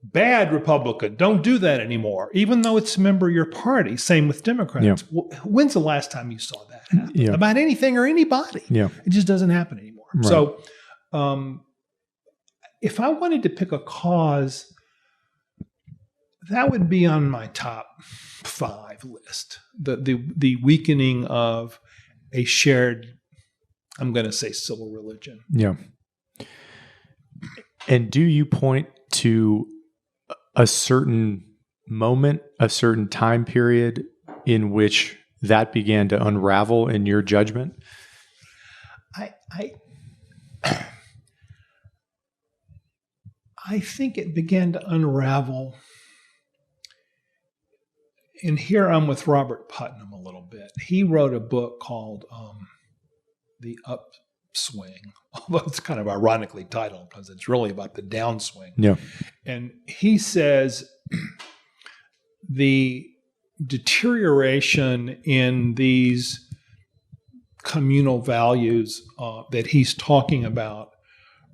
bad Republican, don't do that anymore, even though it's a member of your party. Same with Democrats. Yeah. When's the last time you saw that happen? About anything or anybody? Yeah. It just doesn't happen anymore. Right. So if I wanted to pick a cause, that would be on my top 5 list. The weakening of a shared, I'm going to say, civil religion. Yeah. And do you point to a certain moment, a certain time period in which that began to unravel in your judgment? I think it began to unravel. And here I'm with Robert Putnam a little bit. He wrote a book called The Upswing, although it's kind of ironically titled because it's really about the downswing. Yeah. And he says the deterioration in these communal values that he's talking about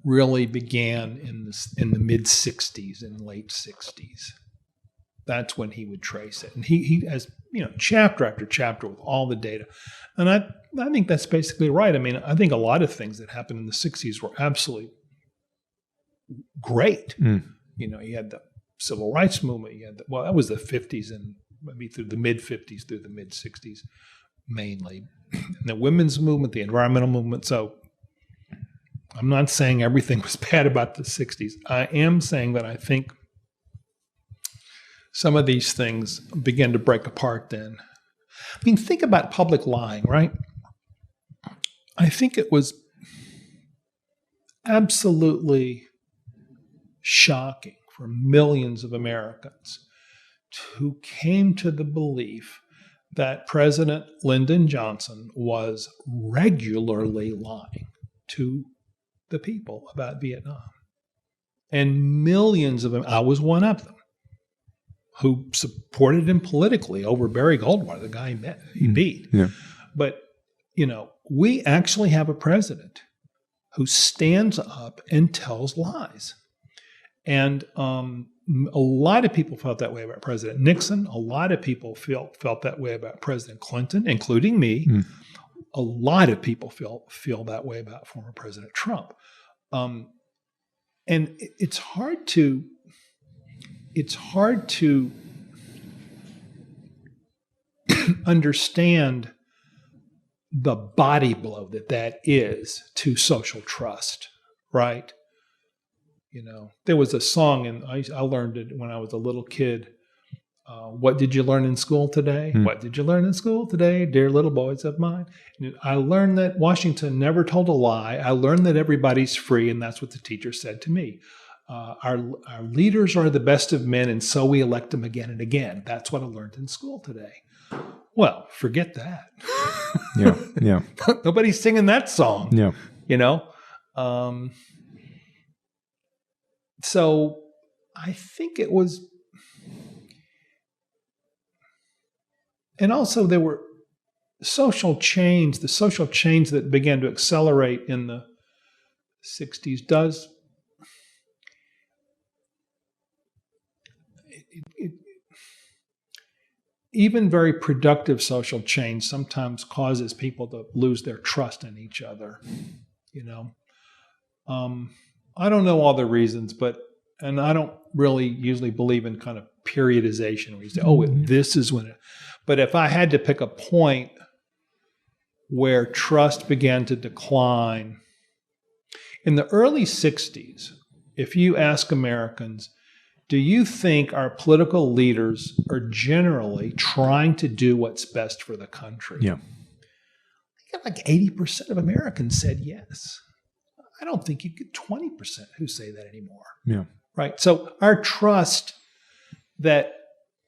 really began in the mid 60s and late 60s. That's when he would trace it. And he has, chapter after chapter with all the data. And I think that's basically right. I mean, I think a lot of things that happened in the 60s were absolutely great. You had the civil rights movement. You had that was the 50s and maybe through the mid 50s through the mid 60s mainly. And the women's movement, the environmental movement. So I'm not saying everything was bad about the 60s. I am saying that I think some of these things began to break apart then. I mean, think about public lying, right? I think it was absolutely shocking for millions of Americans who came to the belief that President Lyndon Johnson was regularly lying to the people about Vietnam. And millions of them, I was one of them, who supported him politically over Barry Goldwater, the guy he beat. Yeah. But, we actually have a president who stands up and tells lies. And a lot of people felt that way about President Nixon. A lot of people felt that way about President Clinton, including me. A lot of people feel that way about former President Trump. And it's hard to understand the body blow that is to social trust, right? There was a song, and I learned it when I was a little kid. What did you learn in school today? What did you learn in school today, dear little boys of mine? And I learned that Washington never told a lie. I learned that everybody's free, and that's what the teacher said to me. Our leaders are the best of men, and so we elect them again and again. That's what I learned in school today. Well, forget that. Yeah. Nobody's singing that song. Yeah. So I think it was, and also there were the social change that began to accelerate in the 60s does. Even very productive social change sometimes causes people to lose their trust in each other. I don't know all the reasons, and I don't really usually believe in kind of periodization where you say, this is when it. But if I had to pick a point where trust began to decline, in the early 60s, if you ask Americans, do you think our political leaders are generally trying to do what's best for the country? Yeah. I think like 80% of Americans said yes. I don't think you get 20% who say that anymore. Yeah. Right? So our trust that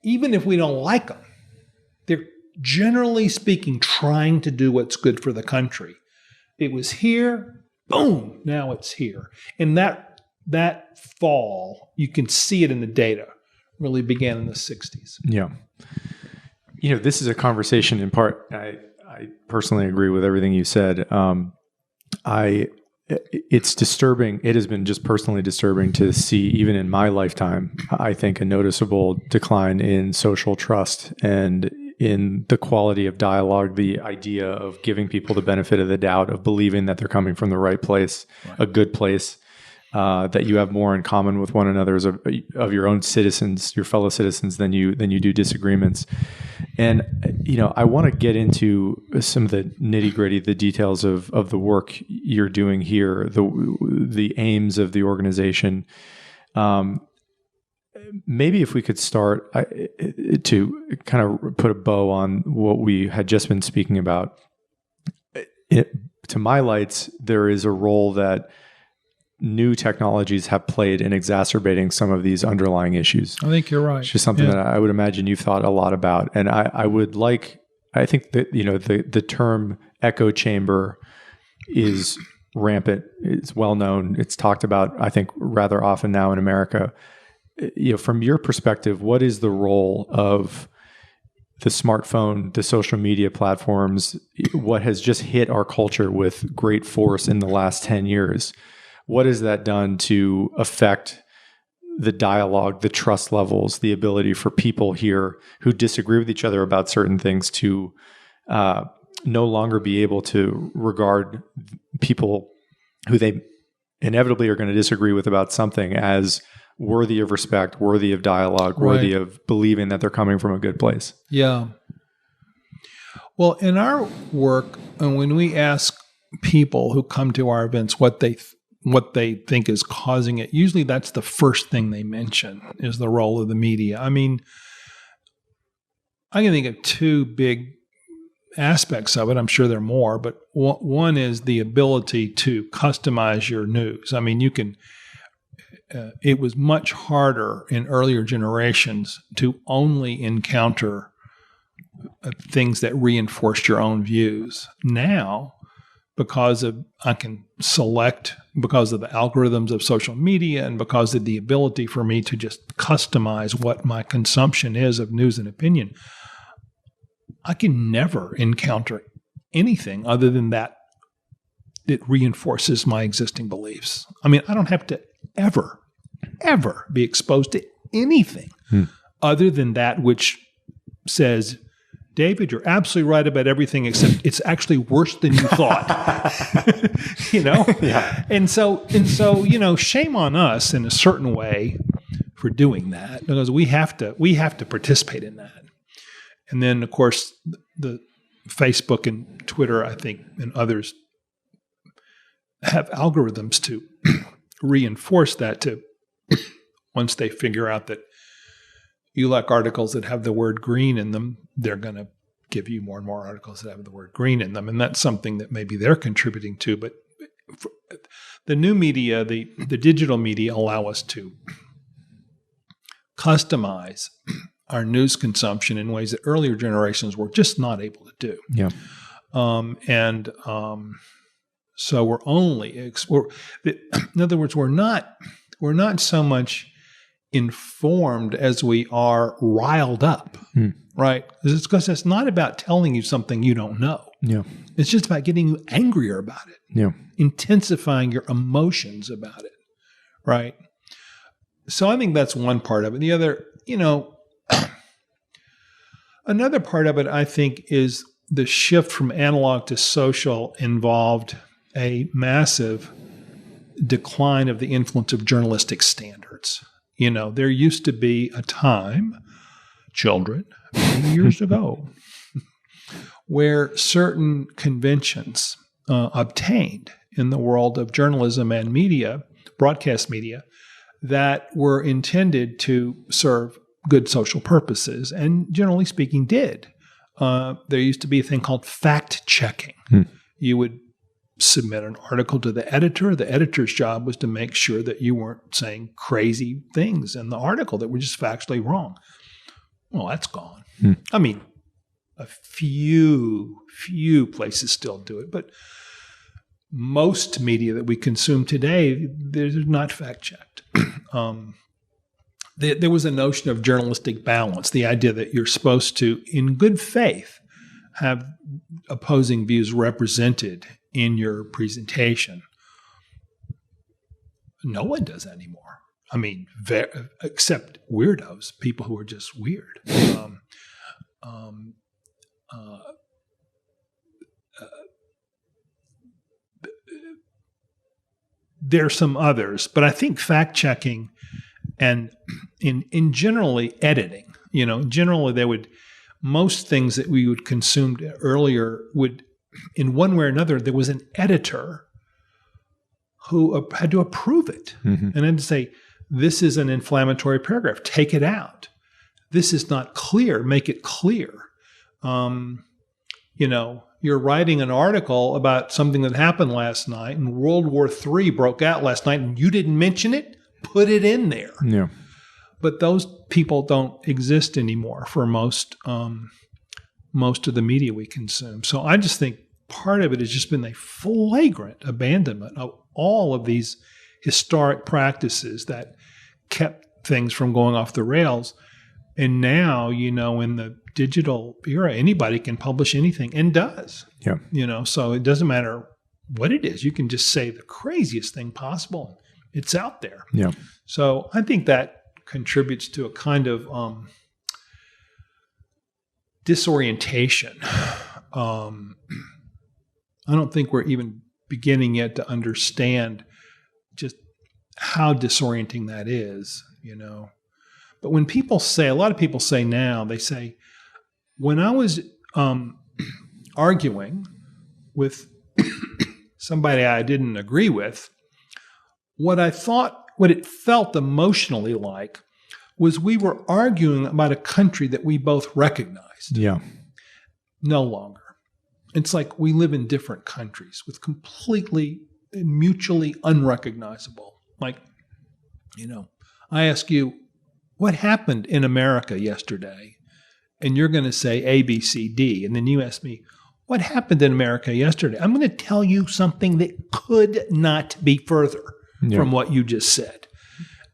even if we don't like them, they're generally speaking trying to do what's good for the country. It was here, boom, now it's here. And that fall, you can see it in the data, really began in the 60s. Yeah. This is a conversation in part, I personally agree with everything you said. It's disturbing. It has been just personally disturbing to see, even in my lifetime, I think a noticeable decline in social trust and in the quality of dialogue, the idea of giving people the benefit of the doubt, of believing that they're coming from the right place, a good place, that you have more in common with one another as of your own citizens, your fellow citizens, than you do disagreements. And I want to get into some of the nitty gritty, the details of the work you're doing here, the aims of the organization. Maybe if we could start to kind of put a bow on what we had just been speaking about. To my lights, there is a role that new technologies have played in exacerbating some of these underlying issues. I think you're right. It's just something that I would imagine you've thought a lot about. And I think that, the term echo chamber is rampant. It's well known. It's talked about, I think, rather often now in America. From your perspective, what is the role of the smartphone, the social media platforms, what has just hit our culture with great force in the last 10 years? What has that done to affect the dialogue, the trust levels, the ability for people here who disagree with each other about certain things to no longer be able to regard people who they inevitably are going to disagree with about something as worthy of respect, worthy of dialogue, worthy of believing that they're coming from a good place? Yeah. Well, in our work, and when we ask people who come to our events what they think is causing it, usually that's the first thing they mention is the role of the media. I mean, I can think of two big aspects of it. I'm sure there are more, but one is the ability to customize your news. I mean, you can. It was much harder in earlier generations to only encounter things that reinforced your own views. Now, because of the algorithms of social media and because of the ability for me to just customize what my consumption is of news and opinion, I can never encounter anything other than that reinforces my existing beliefs. I mean, I don't have to ever be exposed to anything other than that which says, David, you're absolutely right about everything except it's actually worse than you thought. Yeah. And so, shame on us in a certain way for doing that, because we have to participate in that. And then, of course, the Facebook and Twitter, I think, and others have algorithms to reinforce that once they figure out that you like articles that have the word green in them, they're going to give you more and more articles that have the word green in them. And that's something that maybe they're contributing to. But the new media, the digital media, allow us to customize our news consumption in ways that earlier generations were just not able to do. Yeah. So we're only, in other words, we're not so much informed as we are riled up, right? It's because it's not about telling you something you don't know. Yeah. It's just about getting you angrier about it. Yeah. Intensifying your emotions about it, right? So I think that's one part of it. The other, another part of it, I think, is the shift from analog to social involved a massive decline of the influence of journalistic standards. There used to be a time, children, many years ago, where certain conventions obtained in the world of journalism and media, broadcast media, that were intended to serve good social purposes, and generally speaking did. There used to be a thing called fact-checking. You would submit an article to the editor. The editor's job was to make sure that you weren't saying crazy things in the article that were just factually wrong. Well, that's gone. I mean, a few places still do it, but most media that we consume today, they're not fact-checked. There was a notion of journalistic balance, the idea that you're supposed to, in good faith, have opposing views represented in your presentation. No one does that anymore. I mean, except weirdos, people who are just weird. There are some others, but I think fact-checking and in generally editing, generally most things that we would consume earlier would, in one way or another, there was an editor who had to approve it and then to say, this is an inflammatory paragraph, take it out. This is not clear, make it clear. You're writing an article about something that happened last night and World War III broke out last night and you didn't mention it, put it in there. Yeah. But those people don't exist anymore for most of the media we consume. So I just think part of it has just been a flagrant abandonment of all of these historic practices that kept things from going off the rails. And now, in the digital era, anybody can publish anything and does. Yeah. So it doesn't matter what it is. You can just say the craziest thing possible. It's out there. Yeah. So I think that contributes to a kind of disorientation. I don't think we're even beginning yet to understand just how disorienting that is, But when people say, a lot of people say now, they say, when I was arguing with somebody I didn't agree with, what it felt emotionally like was we were arguing about a country that we both recognized. Yeah. No longer. It's like we live in different countries with completely mutually unrecognizable. Like, I ask you, what happened in America yesterday? And you're going to say A, B, C, D. And then you ask me, what happened in America yesterday? I'm going to tell you something that could not be further from what you just said.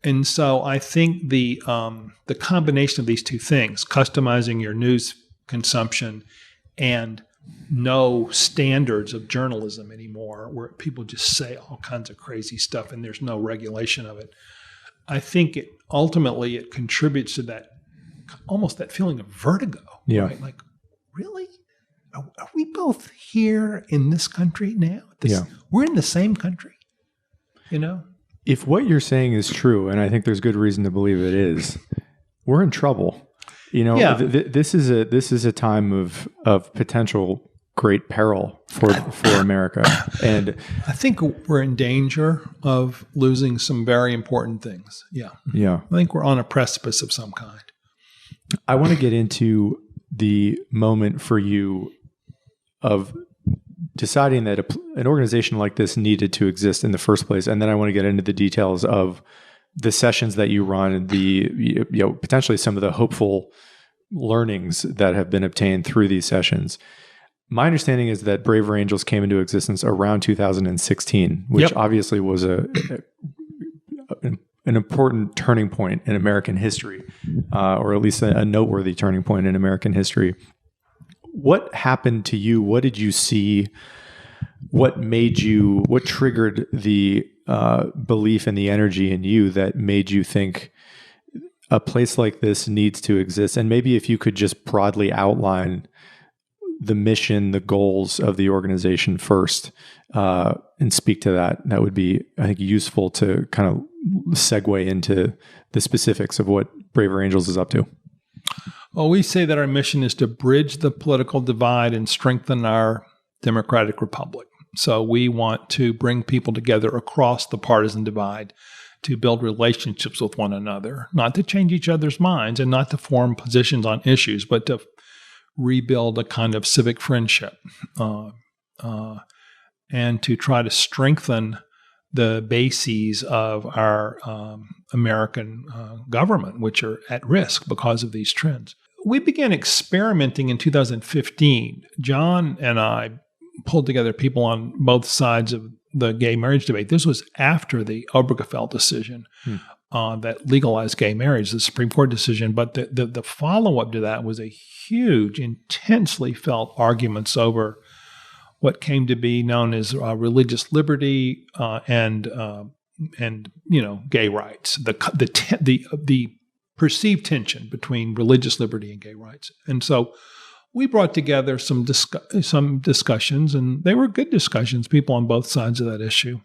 And so I think the combination of these two things, customizing your news consumption and no standards of journalism anymore, where people just say all kinds of crazy stuff and there's no regulation of it, I think it ultimately contributes to that, almost that feeling of vertigo. Yeah. Right? Like, really? Are we both here in this country now? We're in the same country, If what you're saying is true, and I think there's good reason to believe it is, we're in trouble. This is a time of potential great peril for America, and I think we're in danger of losing some very important things. Yeah. I think we're on a precipice of some kind. I want to get into the moment for you of deciding that an organization like this needed to exist in the first place, and then I want to get into the details of the sessions that you run and the potentially some of the hopeful learnings that have been obtained through these sessions. My understanding is that Braver Angels came into existence around 2016, which obviously was an important turning point in American history, or at least a noteworthy turning point in American history. What happened to you? What did you see? What triggered the belief and the energy in you that made you think a place like this needs to exist? And maybe if you could just broadly outline the mission, the goals of the organization first, and speak to that, that would be, I think, useful to kind of segue into the specifics of what Braver Angels is up to. Well, we say that our mission is to bridge the political divide and strengthen our democratic republic. So we want to bring people together across the partisan divide to build relationships with one another, not to change each other's minds and not to form positions on issues, but to rebuild a kind of civic friendship and to try to strengthen the bases of our American government, which are at risk because of these trends. We began experimenting in 2015. John and I pulled together people on both sides of the gay marriage debate. This was after the Obergefell decision that legalized gay marriage, the Supreme Court decision. But the follow-up to that was a huge, intensely felt arguments over what came to be known as religious liberty and gay rights. The perceived tension between religious liberty and gay rights. And so we brought together some discussions, and they were good discussions, people on both sides of that issue.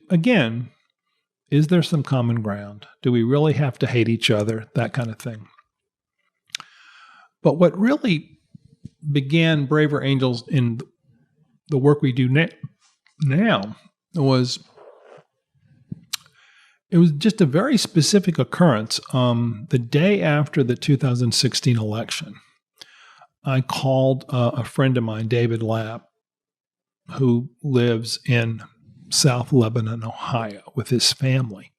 Again, is there some common ground? Do we really have to hate each other? That kind of thing. But what really began Braver Angels in the work we do now was it was just a very specific occurrence. The day after the 2016 election, I called a friend of mine, David Lapp, who lives in South Lebanon, Ohio, with his family.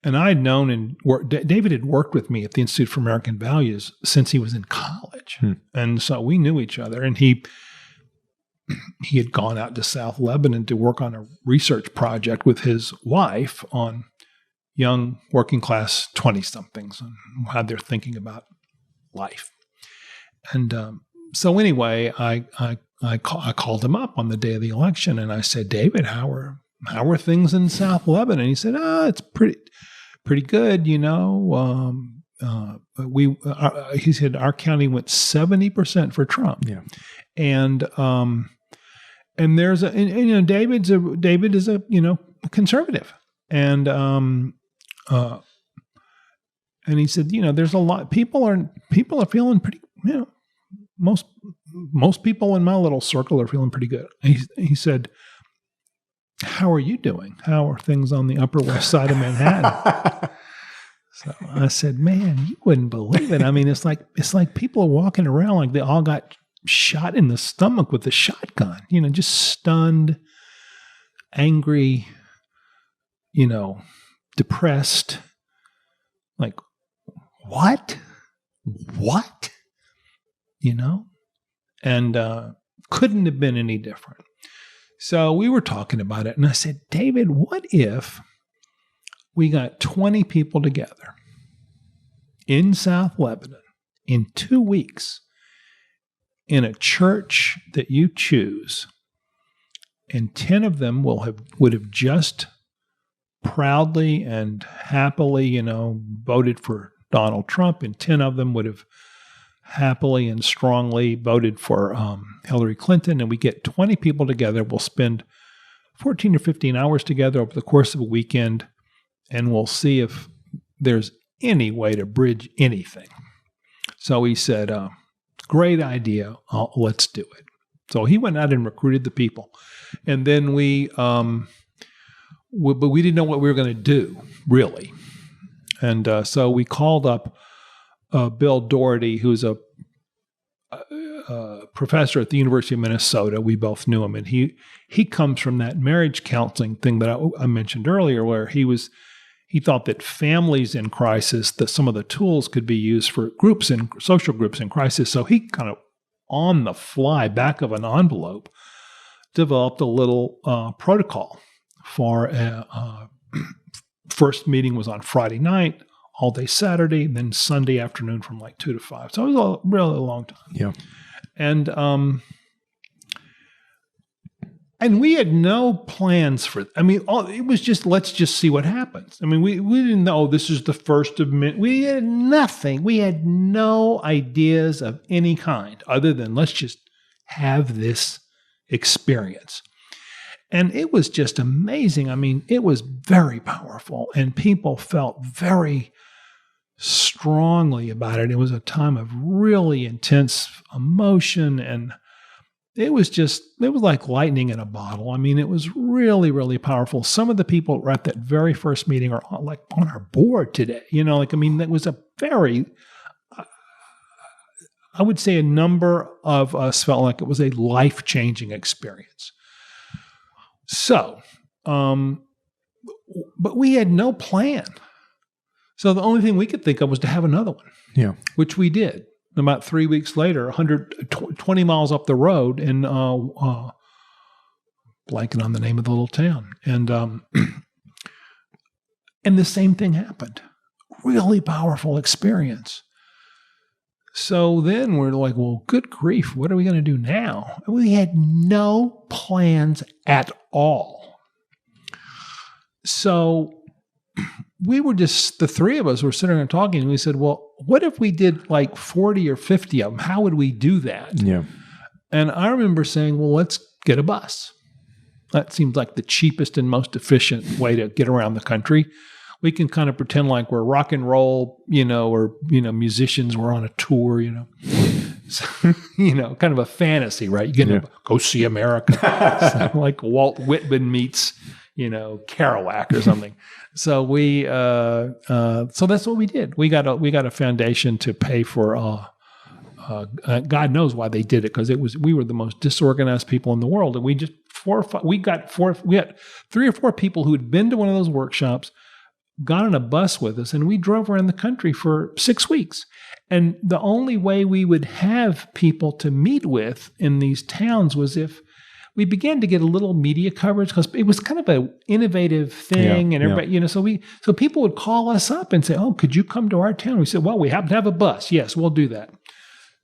And I had known David had worked with me at the Institute for American Values since he was in college. college. And so we knew each other. And he had gone out to South Lebanon to work on a research project with his wife on young working class 20-somethings and how they're thinking about life. And so anyway, I called him up on the day of the election, and I said, David, how are things in South Lebanon? He said, it's pretty good, you know. He said our county went 70% for Trump. Yeah. And there's you know, David is a, you know, conservative. And he said, you know, there's a lot, people are feeling pretty, you know, most people in my little circle are feeling pretty good. He said, how are you doing? How are things on the Upper West Side of Manhattan? So I said, man, you wouldn't believe it. I mean, it's like people are walking around like they all got shot in the stomach with a shotgun, you know, just stunned, angry, you know, depressed. Like, what? You know? And couldn't have been any different. So we were talking about it, and I said, David, what if we got 20 people together in South Lebanon in 2 weeks in a church that you choose, and 10 of them would have just proudly and happily, you know, voted for Donald Trump, and 10 of them would have happily and strongly voted for Hillary Clinton, and we get 20 people together. We'll spend 14 or 15 hours together over the course of a weekend, and we'll see if there's any way to bridge anything. So he said, great idea. Let's do it. So he went out and recruited the people. And then but we didn't know what we were going to do, really. And so we called up Bill Doherty, who's a professor at the University of Minnesota. We both knew him. And he comes from that marriage counseling thing that I mentioned earlier, where he thought that families in crisis, that some of the tools could be used for social groups in crisis. So he kind of, on the fly, back of an envelope, developed a little protocol for first meeting was on Friday night, all day Saturday, then Sunday afternoon from like 2 to 5. So it was a really long time. Yeah. And we had no plans for, I mean, it was just, let's just see what happens. I mean, we didn't know this is the first of many. We had nothing. We had no ideas of any kind other than let's just have this experience. And it was just amazing. I mean, it was very powerful, and people felt very strongly about it. It was a time of really intense emotion, and it was like lightning in a bottle. I mean, it was really, really powerful. Some of the people who were at that very first meeting are like on our board today. You know, like, I mean, that was a very, I would say a number of us felt like it was a life-changing experience. So, but we had no plan. So the only thing we could think of was to have another one. Yeah. Which we did. About 3 weeks later, 120 miles up the road in, blanking on the name of the little town. And the same thing happened. Really powerful experience. So then we're like, well, good grief, what are we going to do now? And we had no plans at all. So we were just, the three of us were sitting there talking, and we said, well, what if we did like 40 or 50 of them? How would we do that? Yeah. And I remember saying, well, let's get a bus. That seems like the cheapest and most efficient way to get around the country. We can kind of pretend like we're rock and roll, or, musicians, we're on a tour, So, kind of a fantasy, right? You get to go see America. So, like Walt Whitman meets, Kerouac or something. So so that's what we did. We got a foundation to pay for, God knows why they did it, because we were the most disorganized people in the world. And we just, we had 3 or 4 people who had been to one of those workshops, got on a bus with us, and we drove around the country for 6 weeks. And the only way we would have people to meet with in these towns was if we began to get a little media coverage, because it was kind of an innovative thing, and everybody, so people would call us up and say, "Oh, could you come to our town?" We said, "Well, we happen to have a bus. Yes, we'll do that."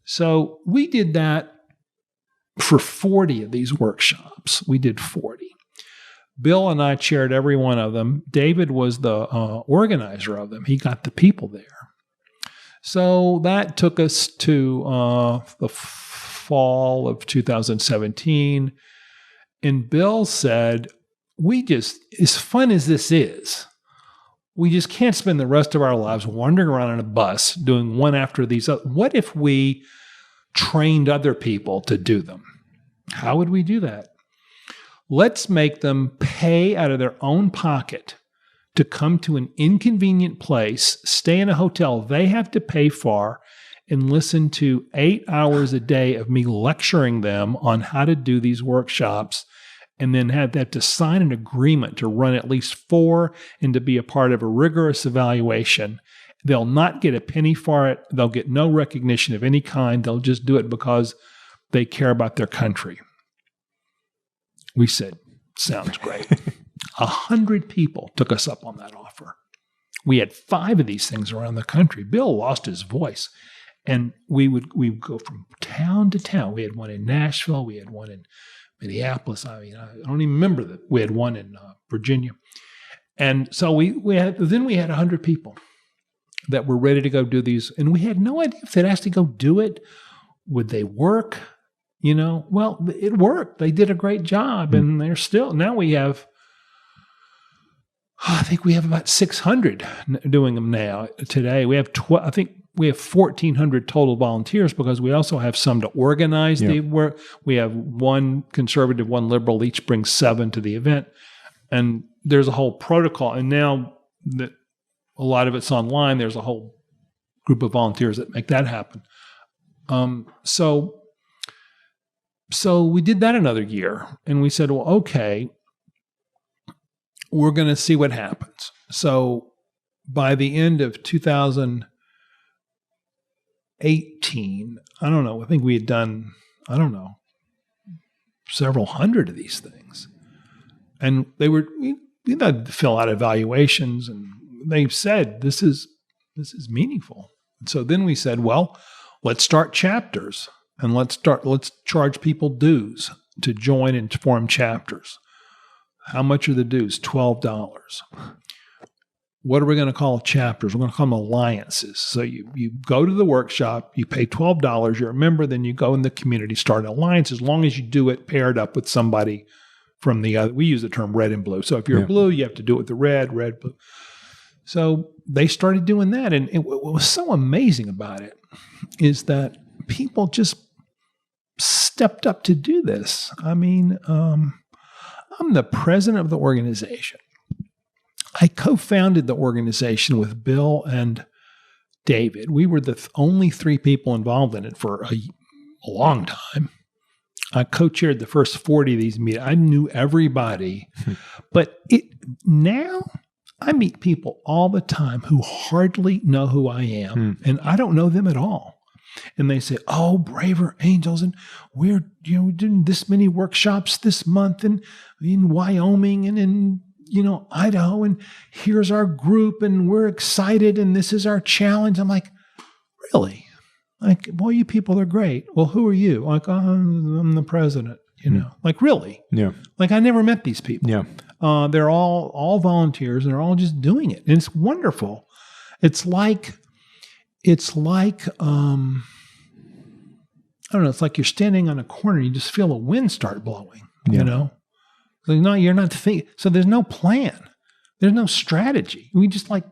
So we did that for 40 of these workshops. We did 40. Bill and I chaired every one of them. David was the organizer of them. He got the people there. So that took us to the fall of 2017. And Bill said, as fun as this is, we just can't spend the rest of our lives wandering around on a bus doing one after these. What if we trained other people to do them? How would we do that? Let's make them pay out of their own pocket to come to an inconvenient place, stay in a hotel they have to pay for, and listen to 8 hours a day of me lecturing them on how to do these workshops, and then have to sign an agreement to run at least 4 and to be a part of a rigorous evaluation. They'll not get a penny for it. They'll get no recognition of any kind. They'll just do it because they care about their country. We said, sounds great. 100 people took us up on that offer. We had 5 of these things around the country. Bill lost his voice. And we would go from town to town. We had one in Nashville. We had one in Minneapolis. I don't even remember that. We had one in Virginia. And so we had 100 people that were ready to go do these. And we had no idea if they'd actually go do it. Would they work? Well, it worked. They did a great job, and they're still, now we have, I think we have about 600 doing them now. Today, we have 1,400 total volunteers, because we also have some to organize the work. We have one conservative, one liberal, each brings 7 to the event. And there's a whole protocol. And now that a lot of it's online, there's a whole group of volunteers that make that happen. So we did that another year, and we said, well, okay, we're going to see what happens. So by the end of 2018, I think we had done, several hundred of these things. And we had to fill out evaluations, and they said, this is meaningful. And so then we said, well, let's start chapters. And let's charge people dues to join and form chapters. How much are the dues? $12. What are we going to call chapters? We're going to call them alliances. So you go to the workshop, you pay $12, you're a member, then you go in the community, start an alliance, as long as you do it paired up with somebody from the other. We use the term red and blue. So if you're blue, you have to do it with the red, blue. So they started doing that. And what was so amazing about it is that people just stepped up to do this. I'm the president of the organization. I co-founded the organization with Bill and David. We were the only 3 people involved in it for a long time. I co-chaired the first 40 of these meetings. I knew everybody. But now I meet people all the time who hardly know who I am, and I don't know them at all. And they say, "Oh, braver angels, and we're doing this many workshops this month in Wyoming and in Idaho, and here's our group, and we're excited, and this is our challenge." I'm like, really? Like, well, you people are great. Well, who are you? Like, oh, I'm the president. Like, really? Yeah. Like, I never met these people. Yeah. They're all volunteers, and they're all just doing it, and it's wonderful. It's like I don't know, it's like you're standing on a corner, you just feel a wind start blowing, So no, you're not so there's no plan. There's no strategy. We just it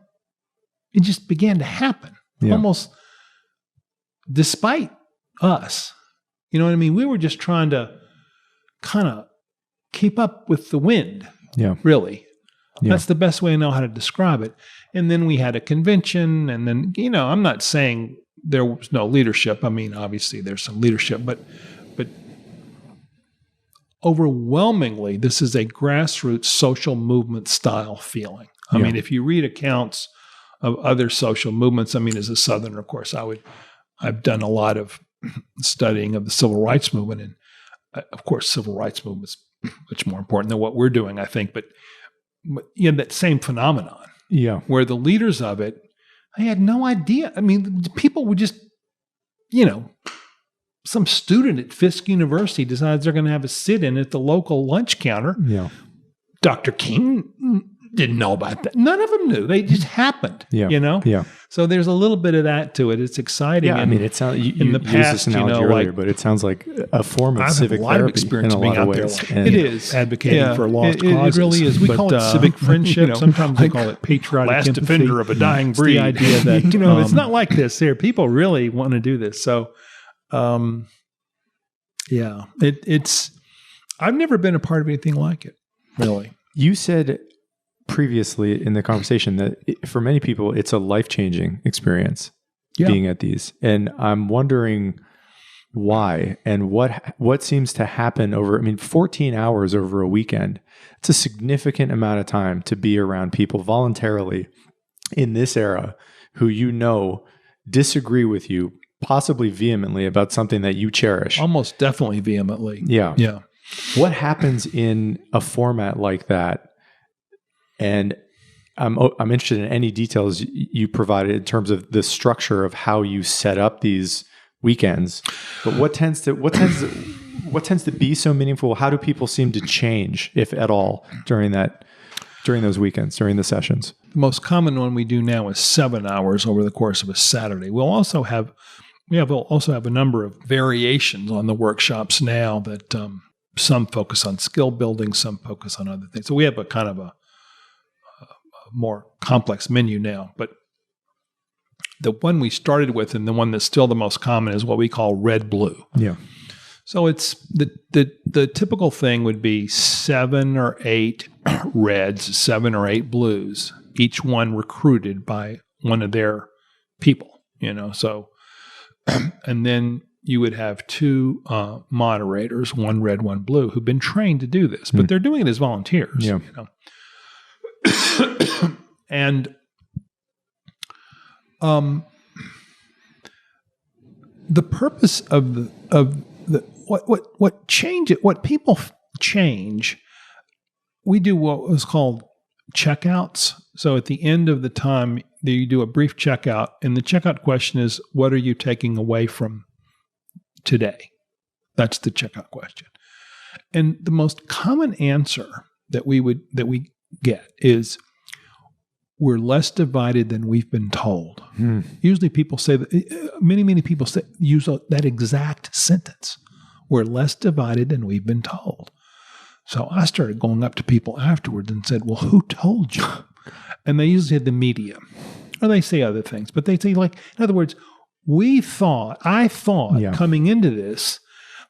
just began to happen. Almost despite us. You know what I mean? We were just trying to kind of keep up with the wind. Yeah. Really. Yeah. That's the best way I know how to describe it. And then we had a convention, and then, I'm not saying there was no leadership. I mean, obviously there's some leadership, but overwhelmingly, this is a grassroots social movement style feeling. I mean, if you read accounts of other social movements, I mean, as a Southerner, of course, I've done a lot of studying of the civil rights movement, and of course, civil rights movement is much more important than what we're doing, I think. But you know, that same phenomenon, where the leaders of it, I had no idea. I mean, people would just, you know, some student at Fisk University decides they're going to have a sit-in at the local lunch counter. Yeah. Dr. King didn't know about that. None of them knew. They just happened, you know? Yeah. So there's a little bit of that to it. It's exciting. Yeah, I mean, it sounds, in the past, this analogy earlier, but it sounds like a form of civic therapy in a lot of ways. It is. Advocating for lost causes. It really is. We call it civic friendship. You know, sometimes we call it patriotic last empathy. defender of a dying breed. The idea that, you know, it's not like this here. People really want to do this. So, yeah, it's, I've never been a part of anything like it, really. You said previously in the conversation that for many people, it's a life-changing experience being at these. And I'm wondering why and what seems to happen over, I mean, 14 hours over a weekend. It's a significant amount of time to be around people voluntarily in this era who you know disagree with you, possibly vehemently, about something that you cherish. Almost definitely vehemently. Yeah. Yeah. What happens in a format like that? And I'm interested in any details you provided in terms of the structure of how you set up these weekends. But what tends to be so meaningful? How do people seem to change, if at all, during those weekends, during the sessions? The most common one we do now is 7 hours over the course of a Saturday. We'll also have a number of variations on the workshops now that some focus on skill building, some focus on other things. So we have a kind of a more complex menu now. But the one we started with and the one that's still the most common is what we call red-blue. Yeah. So it's the typical thing would be 7 or 8 reds, 7 or 8 blues, each one recruited by one of their people, you know. So, and then you would have 2 moderators, 1 red, 1 blue, who've been trained to do this, but they're doing it as volunteers, you know. And the purpose of what people change, we do what was called checkouts. So at the end of the time, you do a brief checkout, and the checkout question is, what are you taking away from today? That's the checkout question. And the most common answer that we get is, we're less divided than we've been told. Usually people say that, many people use that exact sentence. We're less divided than we've been told. So I started going up to people afterwards and said, well, who told you? And they usually had the media, or they say other things, but they say, like, in other words, I thought coming into this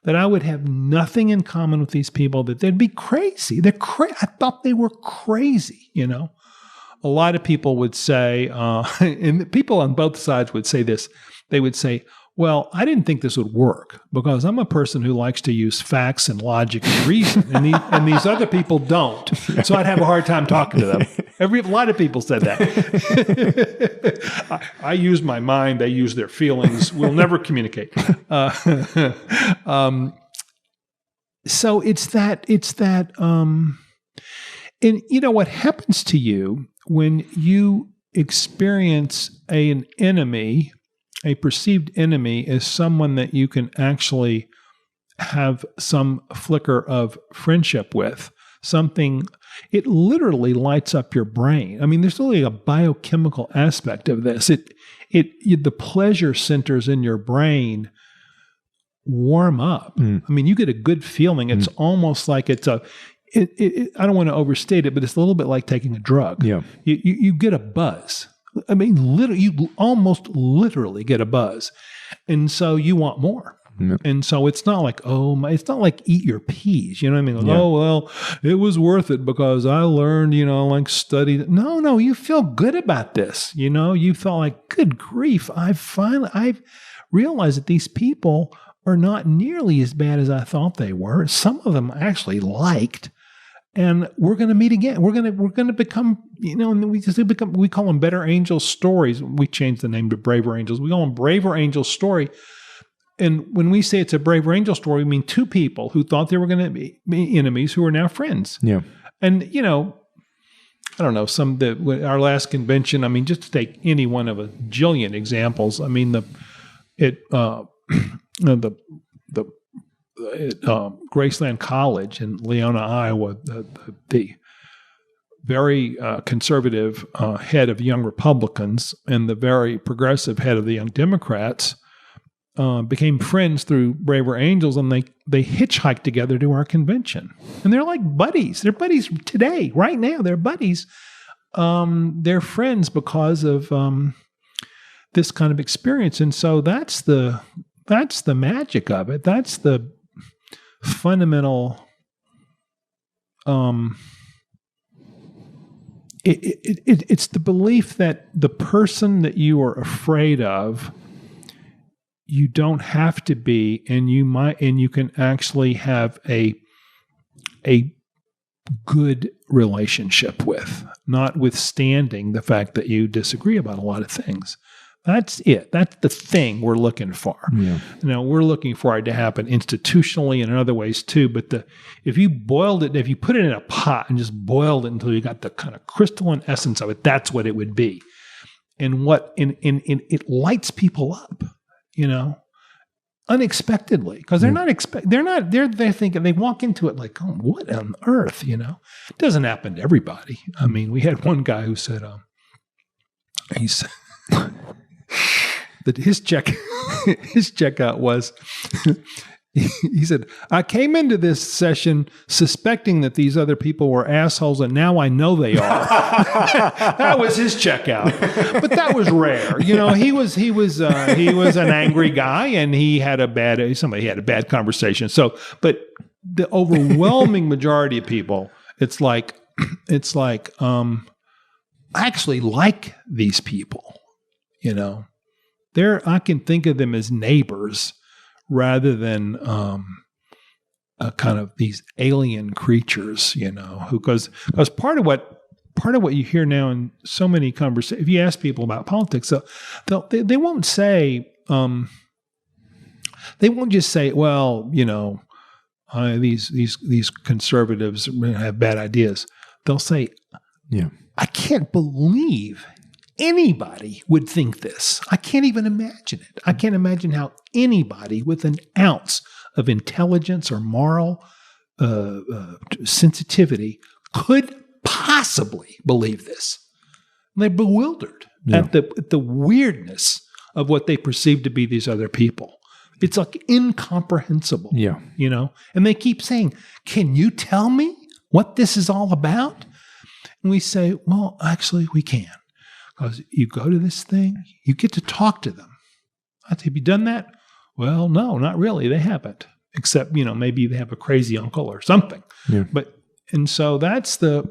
that I would have nothing in common with these people, that they'd be crazy. I thought they were crazy, you know. A lot of people would say, and people on both sides would say this, they would say, well, I didn't think this would work because I'm a person who likes to use facts and logic and reason, and these other people don't. So I'd have a hard time talking to them. A lot of people said that. I use my mind, they use their feelings. We'll never communicate. So it's that, and you know what happens to you when you experience an enemy, a perceived enemy, as someone that you can actually have some flicker of friendship with, something, it literally lights up your brain. I mean, there's really a biochemical aspect of this. The pleasure centers in your brain warm up. I mean, you get a good feeling. It's almost like it's I don't want to overstate it, but it's a little bit like taking a drug. Yeah. You get a buzz. I mean, you almost literally get a buzz. And so you want more. Yeah. And so it's not like, it's not like eat your peas. You know what I mean? Like, oh, well, it was worth it because I learned, you know, like studied. No, you feel good about this. You know, you felt like, good grief, I've realized that these people are not nearly as bad as I thought they were. Some of them I actually liked. And we're going to meet again. We're going to become, and we call them Better Angels stories. We changed the name to Braver Angels. We call them Braver Angels story. And when we say it's a Braver Angel story, we mean two people who thought they were going to be enemies who are now friends. Yeah. And, I don't know, our last convention, I mean, just to take any one of a jillion examples, I mean, Graceland College in Leona, Iowa, the very conservative head of Young Republicans and the very progressive head of the Young Democrats became friends through Braver Angels, and they hitchhiked together to our convention. And they're like buddies. They're buddies today, right now. They're buddies. They're friends because of this kind of experience. And so that's the magic of it. That's the fundamental it's the belief that the person that you are afraid of, you don't have to be, and you can actually have a good relationship with, notwithstanding the fact that you disagree about a lot of things. That's it. That's the thing we're looking for. Yeah. We're looking for it to happen institutionally and in other ways too. But if you put it in a pot and just boiled it until you got the kind of crystalline essence of it, that's what it would be. And it lights people up, unexpectedly, because they're thinking, they walk into it like, oh, what on earth, It doesn't happen to everybody. I mean, we had one guy who said, he said that his checkout was, he said, I came into this session suspecting that these other people were assholes, and now I know they are. That was his checkout, but that was rare. He was an angry guy, and somebody had a bad conversation. So, but the overwhelming majority of people, it's like I actually like these people. I can think of them as neighbors rather than kind of these alien creatures, because part of what you hear now in so many conversations, if you ask people about politics, they won't say, they won't just say, well, these conservatives have bad ideas. They'll say, yeah, I can't believe anybody would think this. I can't even imagine it. I can't imagine how anybody with an ounce of intelligence or moral sensitivity could possibly believe this. And they're bewildered at the weirdness of what they perceive to be these other people. It's like incomprehensible. Yeah. And they keep saying, can you tell me what this is all about? And we say, well, actually, we can. Because you go to this thing, you get to talk to them. I say, have you done that? Well, no, not really. They haven't. Except, maybe they have a crazy uncle or something. Yeah. And so that's it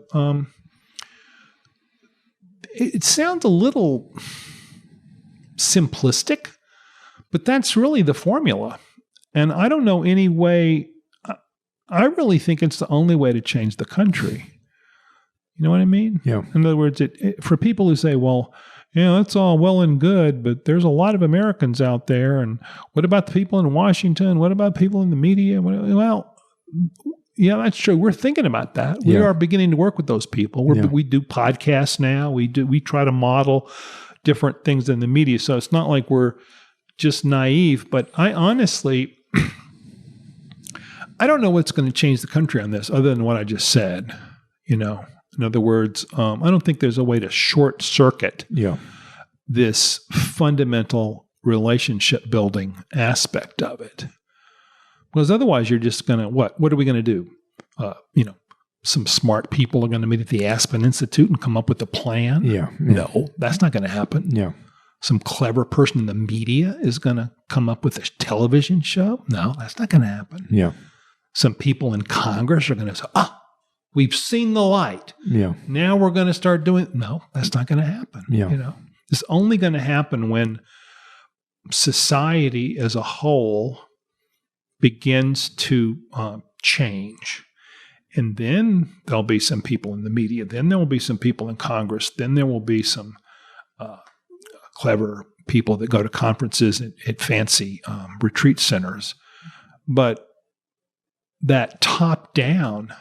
sounds a little simplistic, but that's really the formula. And I don't know any way, I really think it's the only way to change the country. You know what I mean? Yeah. In other words, for people who say, well, that's all well and good, but there's a lot of Americans out there. And what about the people in Washington? What about people in the media? Well, yeah, that's true. We're thinking about that. We are beginning to work with those people. We do podcasts now. We try to model different things in the media. So it's not like we're just naive, but I honestly, I don't know what's going to change the country on this other than what I just said, In other words, I don't think there's a way to short circuit this fundamental relationship building aspect of it. Because otherwise you're just going to, what are we going to do? Some smart people are going to meet at the Aspen Institute and come up with a plan. Yeah. No, that's not going to happen. Yeah. Some clever person in the media is going to come up with a television show. No, that's not going to happen. Yeah. Some people in Congress are going to say, we've seen the light. Yeah. Now we're going to start doing. No, that's not going to happen. Yeah. It's only going to happen when society as a whole begins to change. And then there'll be some people in the media. Then there will be some people in Congress. Then there will be some clever people that go to conferences at fancy retreat centers. But that top-down,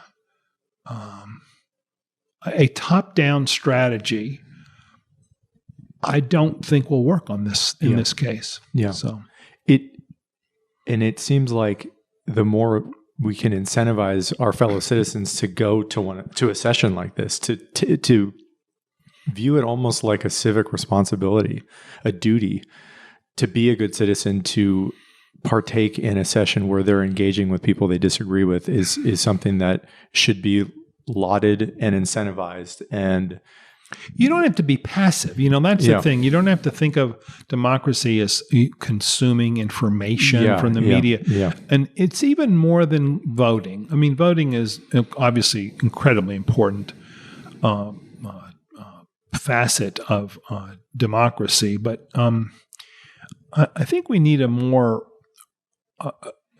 a top-down strategy, I don't think will work on this in this case. Yeah. So it seems like the more we can incentivize our fellow citizens to go to a session like this, to view it almost like a civic responsibility, a duty to be a good citizen, to partake in a session where they're engaging with people they disagree with is something that should be lauded and incentivized. And you don't have to be passive. That's the thing. You don't have to think of democracy as consuming information from the media. Yeah. And it's even more than voting. I mean, voting is obviously incredibly important facet of democracy. But I think we need a more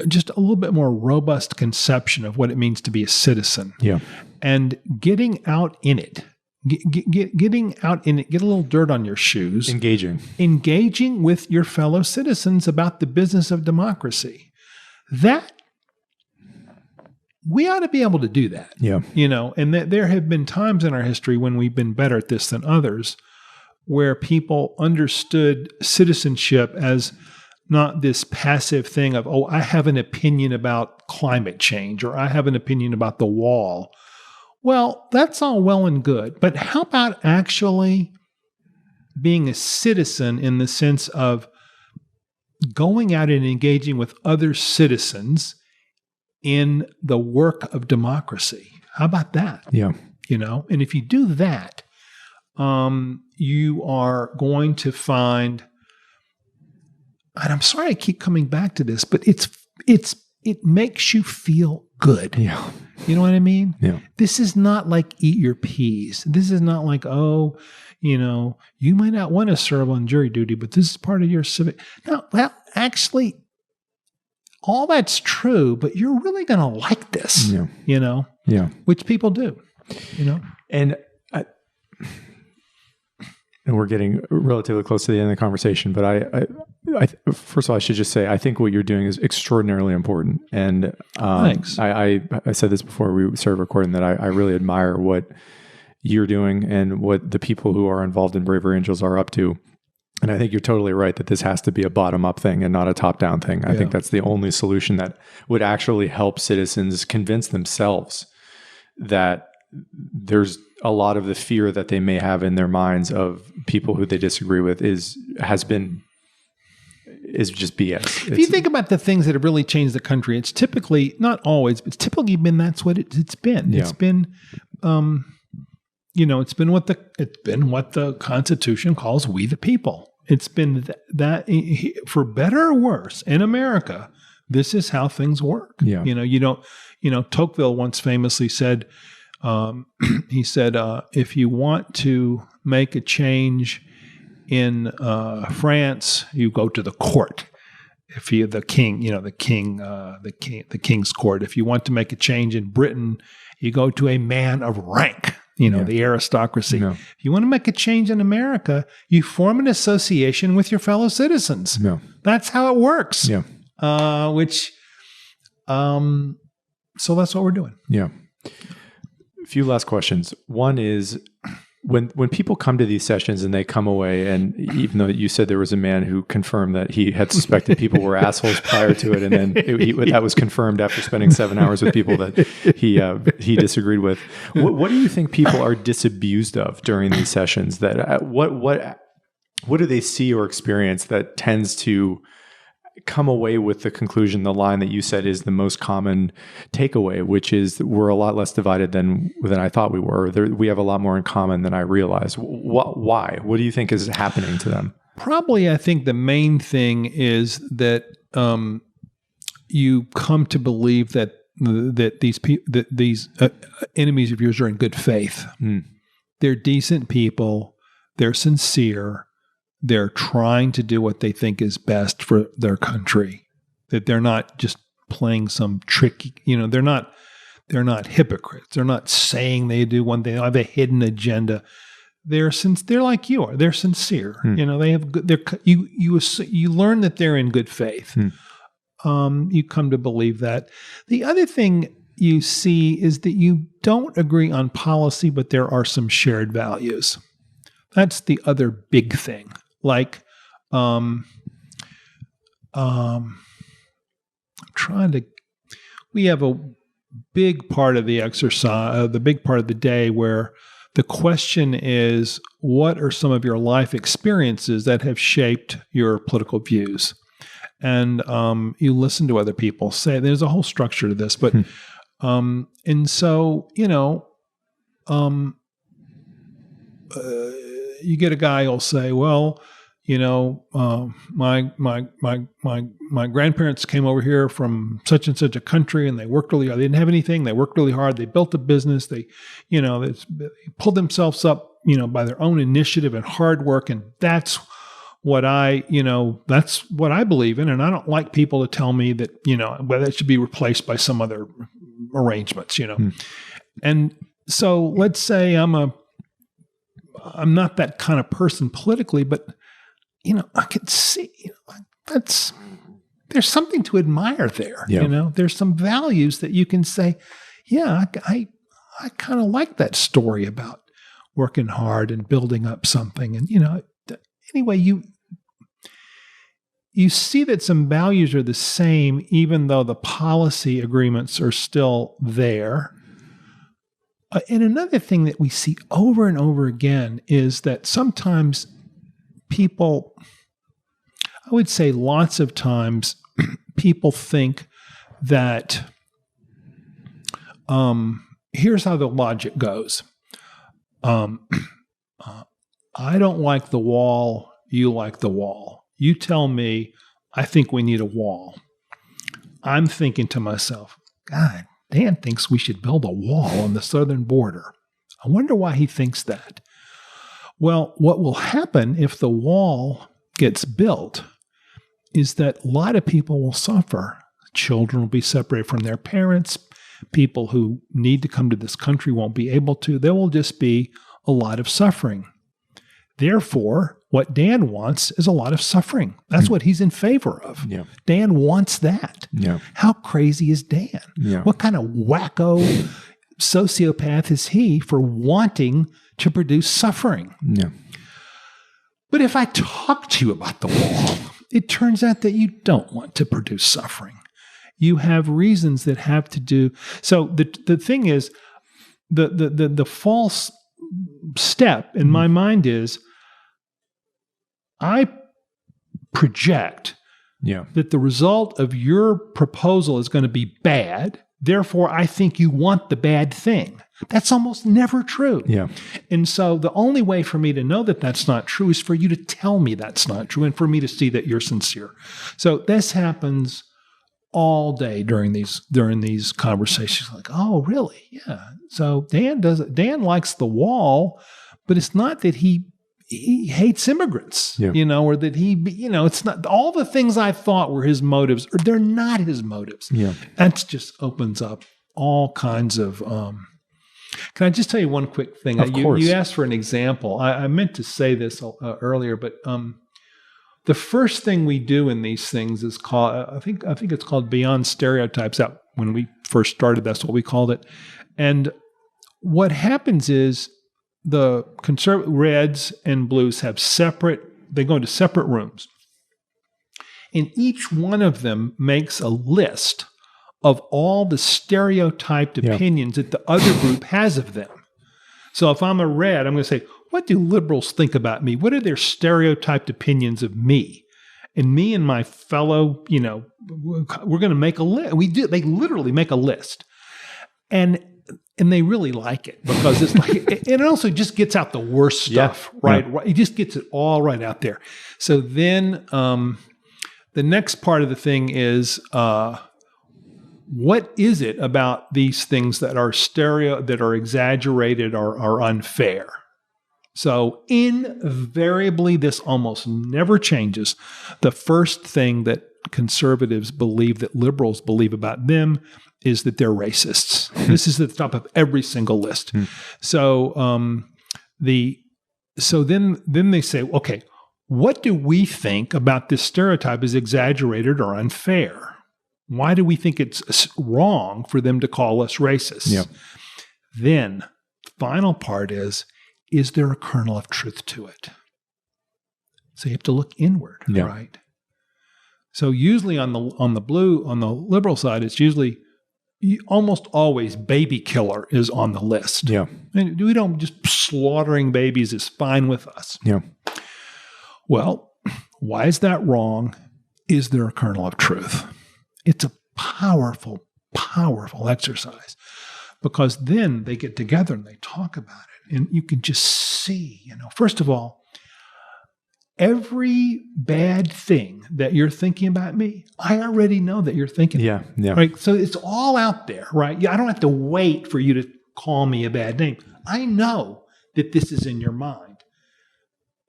just a little bit more robust conception of what it means to be a citizen. Yeah. And getting out in it. Getting out in it, get a little dirt on your shoes. Engaging with your fellow citizens about the business of democracy. That, we ought to be able to do that. Yeah. And there have been times in our history when we've been better at this than others, where people understood citizenship as not this passive thing of, oh, I have an opinion about climate change, or I have an opinion about the wall. Well, that's all well and good, but how about actually being a citizen in the sense of going out and engaging with other citizens in the work of democracy? How about that? Yeah. And if you do that, you are going to find, and I'm sorry I keep coming back to this, but it makes you feel good. Yeah. You know what I mean? Yeah. This is not like eat your peas. This is not like, you might not want to serve on jury duty, but this is part of your civic. No, well, actually, all that's true, but you're really going to like this, Yeah. which people do, And we're getting relatively close to the end of the conversation, but I first of all, I should just say, I think what you're doing is extraordinarily important. And thanks. I said this before we started recording, that I really admire what you're doing and what the people who are involved in Braver Angels are up to. And I think you're totally right that this has to be a bottom-up thing and not a top-down thing. I think that's the only solution that would actually help citizens convince themselves that there's a lot of the fear that they may have in their minds of people who they disagree with is just BS. If you think about the things that have really changed the country, it's typically, not always, but it's typically been that's what it's been. Yeah. It's been, it's been what the Constitution calls "we the people." It's been that for better or worse in America. This is how things work. Yeah. Tocqueville once famously said, he said, if you want to make a change in France, you go to the court. If you're the king, the king's court. If you want to make a change in Britain, you go to a man of rank, the aristocracy. No. If you want to make a change in America, you form an association with your fellow citizens. No. That's how it works. Yeah. So that's what we're doing. Yeah. A few last questions. One is, when people come to these sessions and they come away, and even though you said there was a man who confirmed that he had suspected people were assholes prior to it, and then that was confirmed after spending 7 hours with people that he disagreed with. What do you think people are disabused of during these sessions? That what do they see or experience that tends to come away with the conclusion, the line that you said is the most common takeaway, which is that we're a lot less divided than I thought we were. We have a lot more in common than I realized. Why? What do you think is happening to them? Probably, I think the main thing is that you come to believe that these enemies of yours are in good faith. Mm. They're decent people. They're sincere. They're trying to do what they think is best for their country. That they're not just playing some tricky, they're not They're not hypocrites. They're not saying they do one thing. They have a hidden agenda. They're like you are. They're sincere. They have good. You learn that they're in good faith. You come to believe that. The other thing you see is that you don't agree on policy, but there are some shared values. That's the other big thing. Like, we have a big part of the exercise, the big part of the day where the question is, what are some of your life experiences that have shaped your political views? And you listen to other people say, there's a whole structure to this, but, and so, you get a guy who'll say, well, my grandparents came over here from such and such a country, and they worked really hard. They didn't have anything. They worked really hard. They built a business. They pulled themselves up, by their own initiative and hard work. And that's what I believe in. And I don't like people to tell me that, whether it should be replaced by some other arrangements, And so let's say I'm not that kind of person politically, but I could see, there's something to admire there. Yeah. There's some values that you can say, yeah, I kind of like that story about working hard and building up something. And, anyway, you see that some values are the same, even though the policy agreements are still there. And another thing that we see over and over again is that sometimes people, I would say lots of times, people think that here's how the logic goes. I don't like the wall. You like the wall. You tell me, I think we need a wall. I'm thinking to myself, God, Dan thinks we should build a wall on the southern border. I wonder why he thinks that. Well, what will happen if the wall gets built is that a lot of people will suffer. Children will be separated from their parents. People who need to come to this country won't be able to. There will just be a lot of suffering. Therefore, what Dan wants is a lot of suffering. That's what he's in favor of. Yeah. Dan wants that. Yeah. How crazy is Dan? Yeah. What kind of wacko sociopath is he for wanting to produce suffering? Yeah. But if I talk to you about the wall, it turns out that you don't want to produce suffering. You have reasons that have to do. So the thing is, the false step in my mind is I project that the result of your proposal is going to be bad. Therefore, I think you want the bad thing. That's almost never true. Yeah. And so the only way for me to know that that's not true is for you to tell me that's not true and for me to see that you're sincere. So this happens all day during these conversations. Like, oh, really? Yeah. So Dan likes the wall, but it's not that he hates immigrants, or that it's not all the things I thought were his motives, or they're not his motives. Yeah. That just opens up all kinds of. Can I just tell you one quick thing? Of course. You asked for an example. I meant to say this earlier, but the first thing we do in these things is called. I think it's called Beyond Stereotypes. Out when we first started, that's what we called it. And what happens is the conservative reds and blues have they go into separate rooms. And each one of them makes a list of all the stereotyped opinions that the other group has of them. So if I'm a red, I'm going to say, what do liberals think about me? What are their stereotyped opinions of me? And me and my fellow, we're going to make a list. They literally make a list. And they really like it because it's like, and it also just gets out the worst stuff, right? It just gets it all right out there. So then the next part of the thing is, what is it about these things that are exaggerated or are unfair? So invariably, this almost never changes. The first thing that what conservatives believe that liberals believe about them is that they're racists. This is at the top of every single list. So then they say, okay, what do we think about this stereotype is exaggerated or unfair? Why do we think it's wrong for them to call us racist? Yeah. Then, final part is there a kernel of truth to it? So you have to look inward, right? So usually on the liberal side, it's usually almost always baby killer is on the list. Yeah. And we don't just slaughtering babies is fine with us. Yeah. Well, why is that wrong? Is there a kernel of truth? It's a powerful, powerful exercise because then they get together and they talk about it. And you can just see, first of all, every bad thing that you're thinking about me, I already know that you're thinking. Yeah. Yeah. Right. So it's all out there, right? I don't have to wait for you to call me a bad name. I know that this is in your mind.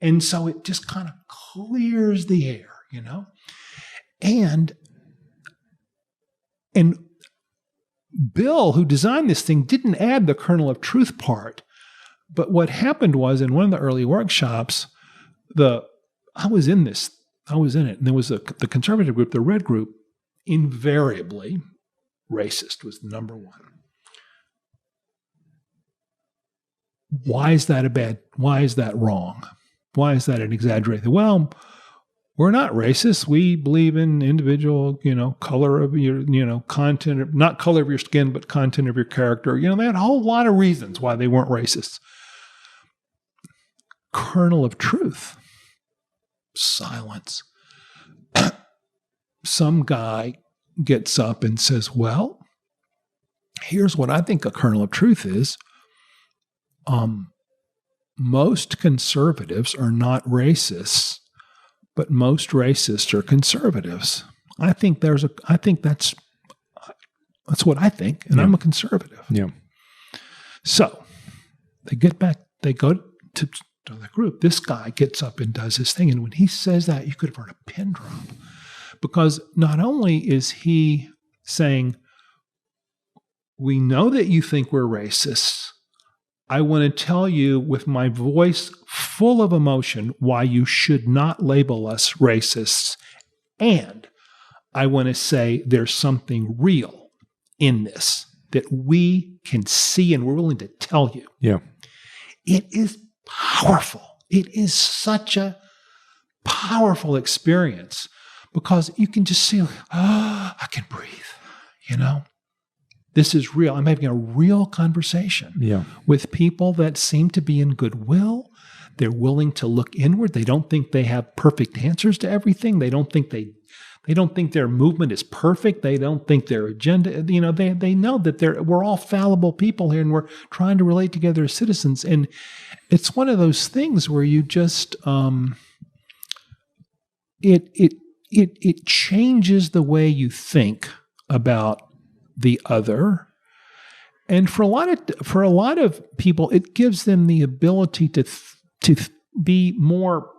And so it just kind of clears the air, And Bill, who designed this thing, didn't add the kernel of truth part. But what happened was in one of the early workshops, I was in it, and there was the conservative group, the red group, invariably racist was the number one. Why is that wrong? Why is that an exaggeration? Well, we're not racist. We believe in individual, color of your, content, not color of your skin, but content of your character. They had a whole lot of reasons why they weren't racist. Kernel of truth. Silence. Some guy gets up and says, well, here's what I think a kernel of truth is. Most conservatives are not racists, but most racists are conservatives. I think that's what I think, and I'm a conservative. Yeah. So they go to the group. This guy gets up and does his thing, and when he says that, you could have heard a pin drop, because not only is he saying, we know that you think we're racists. I want to tell you with my voice full of emotion why you should not label us racists. And I want to say there's something real in this that we can see and we're willing to tell you. Yeah. It is powerful. It is such a powerful experience because you can just see, I can breathe, This is real. I'm having a real conversation with people that seem to be in goodwill. They're willing to look inward. They don't think they have perfect answers to everything. They don't think their movement is perfect. They don't think their agenda, they know that we're all fallible people here and we're trying to relate together as citizens. And it's one of those things where you just, it changes the way you think about the other, and for a lot of people, it gives them the ability to be more,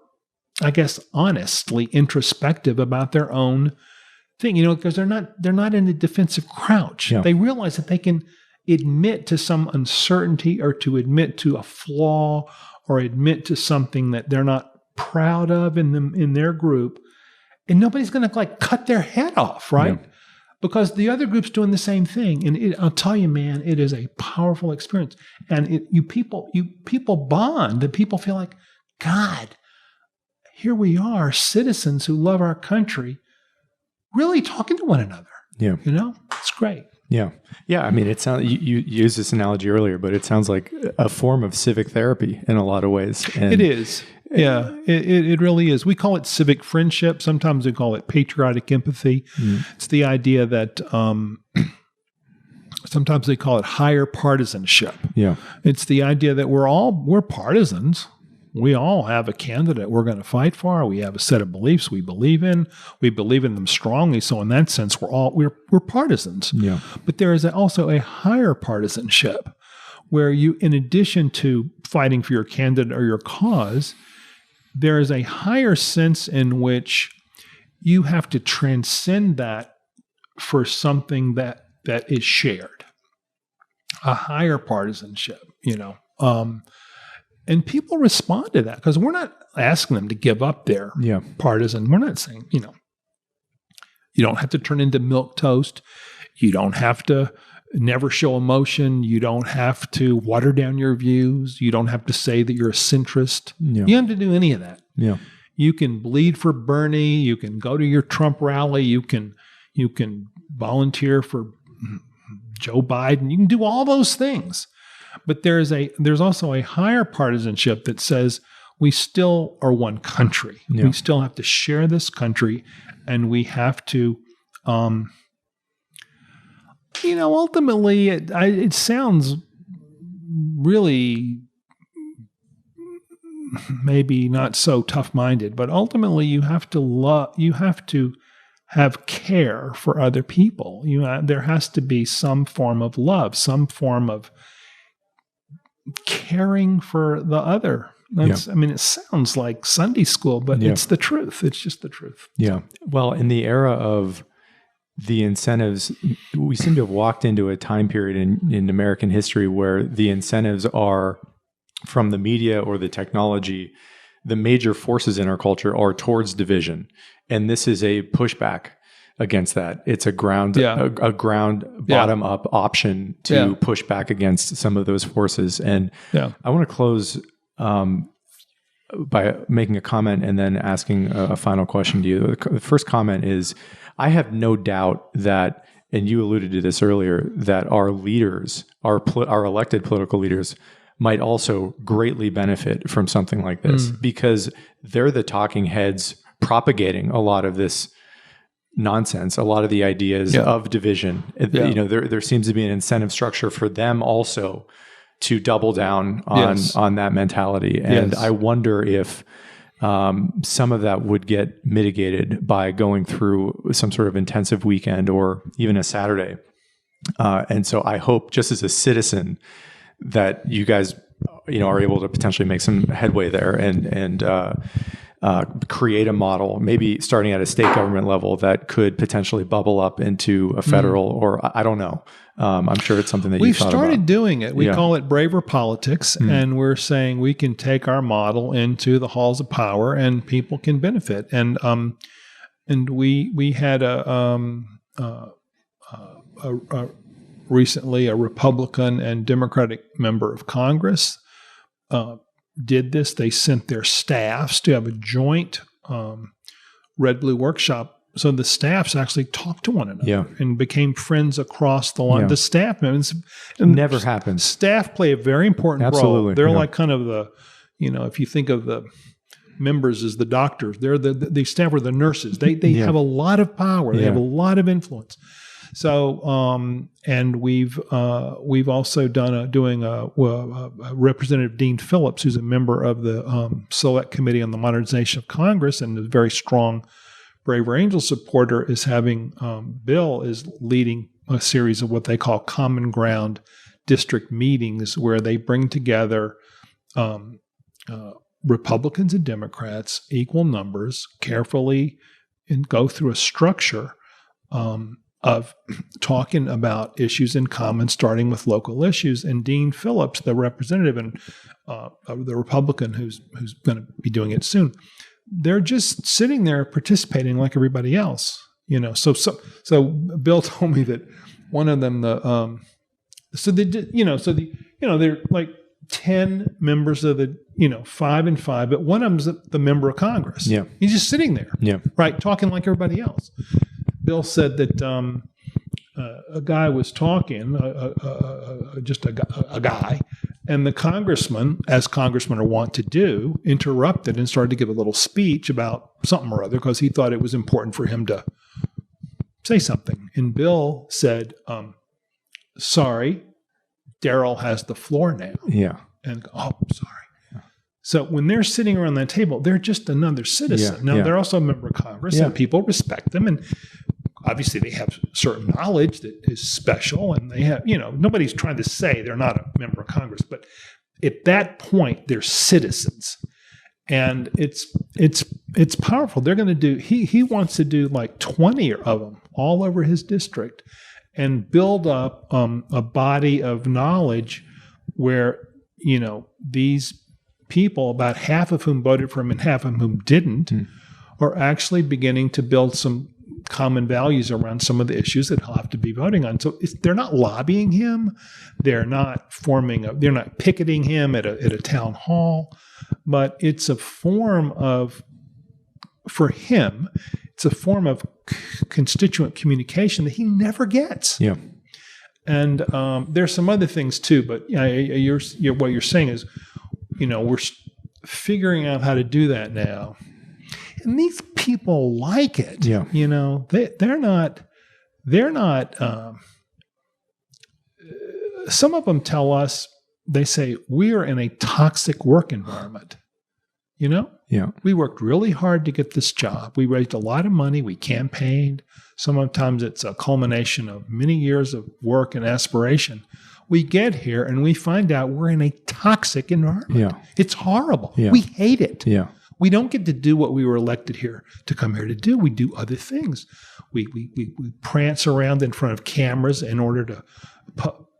I guess, honestly introspective about their own thing. Because they're not in a defensive crouch. Yeah. They realize that they can admit to some uncertainty, or to admit to a flaw, or admit to something that they're not proud of in their group, and nobody's going to cut their head off, right? Yeah. Because the other group's doing the same thing. And I'll tell you, man, it is a powerful experience. And you people bond, that people feel like, God, here we are, citizens who love our country, really talking to one another. Yeah. It's great. Yeah. Yeah. I mean, it sounds, you used this analogy earlier, but it sounds like a form of civic therapy in a lot of ways. And it is. Yeah, it really is. We call it civic friendship. Sometimes we call it patriotic empathy. It's the idea that sometimes they call it higher partisanship. Yeah, it's the idea that we're partisans. We all have a candidate we're going to fight for. We have a set of beliefs we believe in. We believe in them strongly. So in that sense, we're partisans. Yeah. But there is also a higher partisanship where you, in addition to fighting for your candidate or your cause, there is a higher sense in which you have to transcend that for something that is shared, a higher partisanship, and people respond to that because we're not asking them to give up their partisan. We're not saying, you don't have to turn into milquetoast. You don't have to never show emotion. You don't have to water down your views. You don't have to say that you're a centrist. You don't have to do any of that. Yeah. You can bleed for Bernie. You can go to your Trump rally. You can volunteer for Joe Biden. You can do all those things. But there's also a higher partisanship that says we still are one country. Yeah. We still have to share this country, and we have to, ultimately, it sounds really maybe not so tough-minded, but ultimately you have to have care for other people. There has to be some form of love, some form of caring for the other. I mean, it sounds like Sunday school, but it's the truth. It's just the truth. Yeah. Well, in the era of the incentives, we seem to have walked into a time period in American history where the incentives are from the media or the technology. The major forces in our culture are towards division. And this is a pushback against that. It's a ground bottom up option to push back against some of those forces. And I want to close by making a comment and then asking a final question to you. The first comment is, I have no doubt that, and you alluded to this earlier, that our leaders, our elected political leaders, might also greatly benefit from something like this because they're the talking heads propagating a lot of this nonsense, a lot of the ideas of division. There seems to be an incentive structure for them also to double down on that mentality. And I wonder if some of that would get mitigated by going through some sort of intensive weekend or even a Saturday. And so I hope, just as a citizen, that you guys, are able to potentially make some headway there and create a model, maybe starting at a state government level, that could potentially bubble up into a federal, or I don't know. I'm sure it's something that we've started doing it. We call it braver politics, and we're saying we can take our model into the halls of power, and people can benefit. And we had recently a Republican and Democratic member of Congress did this. They sent their staffs to have a joint red-blue workshop. So the staffs actually talked to one another and became friends across the line. The staff members never happens. Staff play a very important role. They're like kind of the, if you think of the members as the doctors, they're the staff are the nurses. They have a lot of power. They have a lot of influence. So, and we've also doing Representative Dean Phillips, who's a member of the Select Committee on the Modernization of Congress and a very strong Braver Angel supporter, is having Bill is leading a series of what they call common ground district meetings, where they bring together Republicans and Democrats, equal numbers, carefully, and go through a structure of talking about issues in common, starting with local issues. And Dean Phillips, the representative and the Republican who's going to be doing it soon, they're just sitting there participating like everybody else. So Bill told me that one of them, they're like 10 members of the, 5 and 5, but one of them's the member of Congress. Yeah. He's just sitting there, right, talking like everybody else. Bill said that a guy was talking, just a guy, and the congressman, as congressmen are wont to do, interrupted and started to give a little speech about something or other because he thought it was important for him to say something. And Bill said, sorry, Daryl has the floor now. Yeah. And sorry. So when they're sitting around that table, they're just another citizen. Now, they're also a member of Congress, and people respect them. And obviously, they have certain knowledge that is special. And they have, nobody's trying to say they're not a member of Congress. But at that point, they're citizens. And it's powerful. They're going to do, he wants to do like 20 of them all over his district and build up a body of knowledge where, these people, about half of whom voted for him and half of whom didn't, are actually beginning to build some common values around some of the issues that he'll have to be voting on. So they're not lobbying him. They're not they're not picketing him at a town hall, but it's a form of, for him, it's a form of constituent communication that he never gets. Yeah. And there's some other things too, but what you're saying is, we're figuring out how to do that now. And these people like it. Yeah. They're not, some of them tell us, they say, we are in a toxic work environment. Yeah. We worked really hard to get this job. We raised a lot of money. We campaigned. Sometimes it's a culmination of many years of work and aspiration. We get here and we find out we're in a toxic environment. Yeah. It's horrible. Yeah. We hate it. Yeah. We don't get to do what we were elected here to come here to do. We do other things. We prance around in front of cameras in order to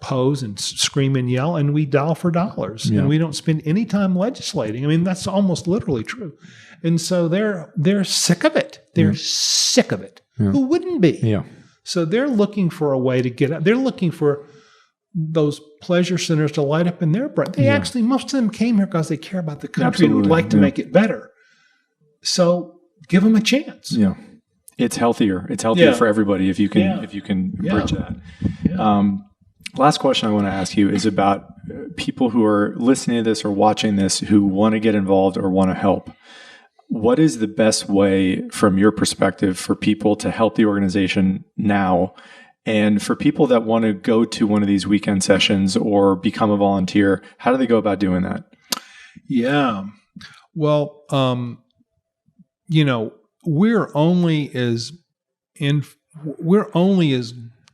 pose and scream and yell, and we dial for dollars. Yeah. And we don't spend any time legislating. I mean, that's almost literally true. And so they're sick of it. They're sick of it. Yeah. Who wouldn't be? Yeah. So they're looking for a way to get out. They're looking for those pleasure centers to light up in their brain. They actually, most of them came here because they care about the country and would like to make it better. So give them a chance. Yeah. It's healthier. It's healthier for everybody if you can bridge that. Yeah. Last question I want to ask you is about people who are listening to this or watching this who want to get involved or want to help. What is the best way, from your perspective, for people to help the organization now? And for people that want to go to one of these weekend sessions or become a volunteer, how do they go about doing that? Yeah. Well, we're only as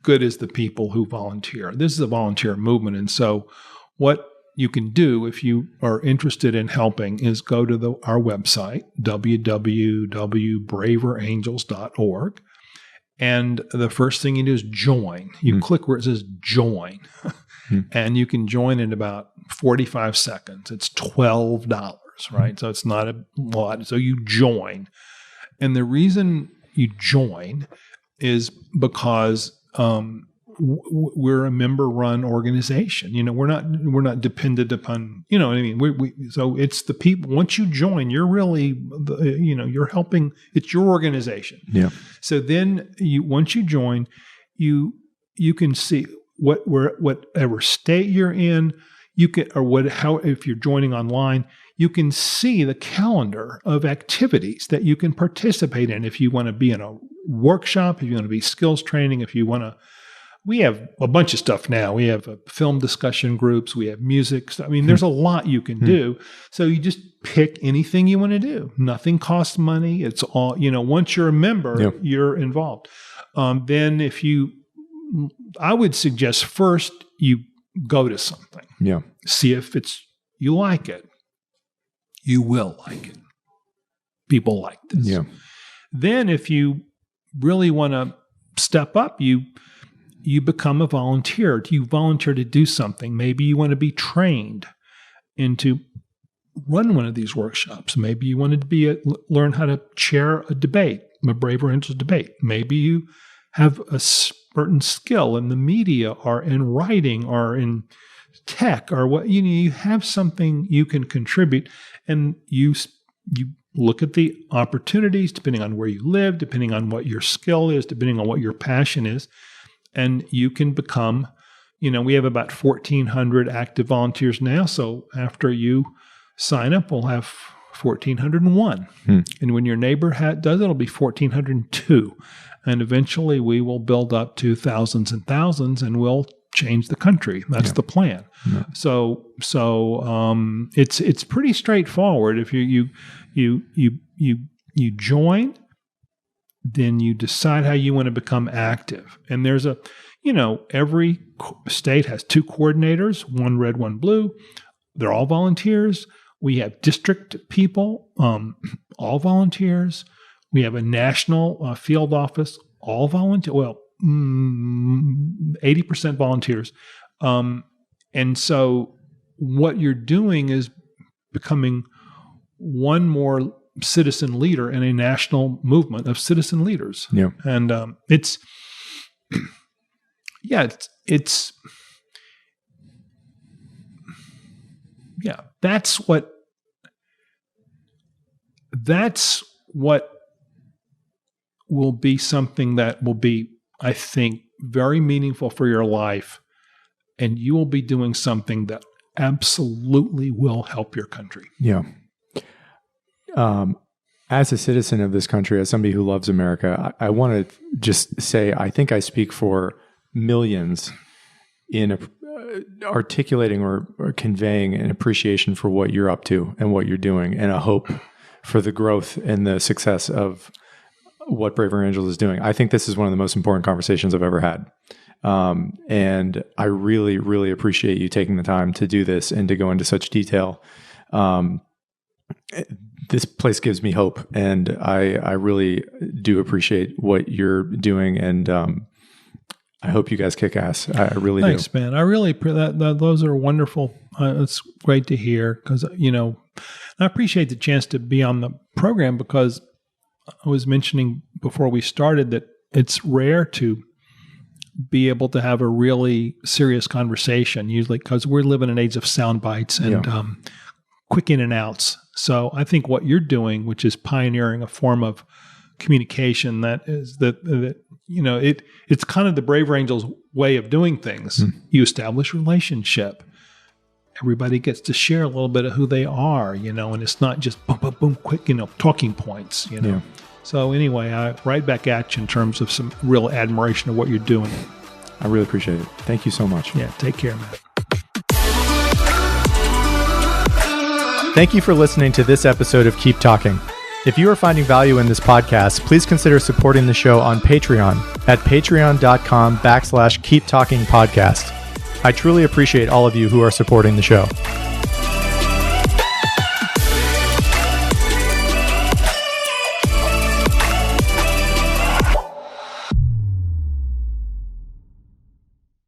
good as the people who volunteer. This is a volunteer movement. And so what you can do if you are interested in helping is go to our website, www.braverangels.org. And the first thing you do is join. You click where it says join. And you can join in about 45 seconds. It's $12, right? So it's not a lot. So you join. And the reason you join is because we're a member-run organization. We're not dependent upon, what I mean? So it's the people. Once you join, you're really, you're helping. It's your organization. Yeah. So then once you join, you can see whatever state you're in. You can, if you're joining online, you can see the calendar of activities that you can participate in. If you want to be in a workshop, if you want to be skills training, if you want to. We have a bunch of stuff now. We have film discussion groups. We have music. I mean, there's a lot you can do. So you just pick anything you want to do. Nothing costs money. It's all, once you're a member, you're involved. Then I would suggest first you go to something. Yeah. See if you like it. You will like it. People like this. Yeah. Then if you really want to step up, you become a volunteer. You volunteer to do something. Maybe you want to be trained into run one of these workshops. Maybe you wanted to learn how to chair a debate, a Braver Angels debate. Maybe you have a certain skill in the media or in writing or in tech or what. You have something you can contribute, and you look at the opportunities depending on where you live, depending on what your skill is, depending on what your passion is. And you can become, we have about 1,400 active volunteers now. So after you sign up, we'll have 1,401. And when your neighbor does it, it'll be 1,402. And eventually we will build up to thousands and thousands, and we'll change the country. That's the plan. Yeah. So it's pretty straightforward. If you join, then you decide how you want to become active. And there's every state has 2 coordinators, one red, one blue. They're all volunteers. We have district people, all volunteers. We have a national field office, all volunteer. Well, 80% volunteers. And so what you're doing is becoming one more citizen leader in a national movement of citizen leaders. Yeah. And it's that's what will be something that will be, I think, very meaningful for your life. And you will be doing something that absolutely will help your country. Yeah. As a citizen of this country, as somebody who loves America, I want to just say, I think I speak for millions in articulating or conveying an appreciation for what you're up to and what you're doing, and a hope for the growth and the success of what Braver Angels is doing. I think this is one of the most important conversations I've ever had. And I really, really appreciate you taking the time to do this and to go into such detail. This place gives me hope, and I really do appreciate what you're doing. And I hope you guys kick ass. I really do. Thanks, man. I really those are wonderful. It's great to hear, because I appreciate the chance to be on the program, because I was mentioning before we started that it's rare to be able to have a really serious conversation, usually because we're living in an age of sound bites and quick in and outs. So I think what you're doing, which is pioneering a form of communication it's kind of the Braver Angels way of doing things. You establish relationship. Everybody gets to share a little bit of who they are, and it's not just boom, boom, boom, quick, talking points, Yeah. So anyway, I right back at you in terms of some real admiration of what you're doing. I really appreciate it. Thank you so much. Yeah, take care, man. Thank you for listening to this episode of Keep Talking. If you are finding value in this podcast, please consider supporting the show on Patreon at patreon.com/keeptalkingpodcast. I truly appreciate all of you who are supporting the show.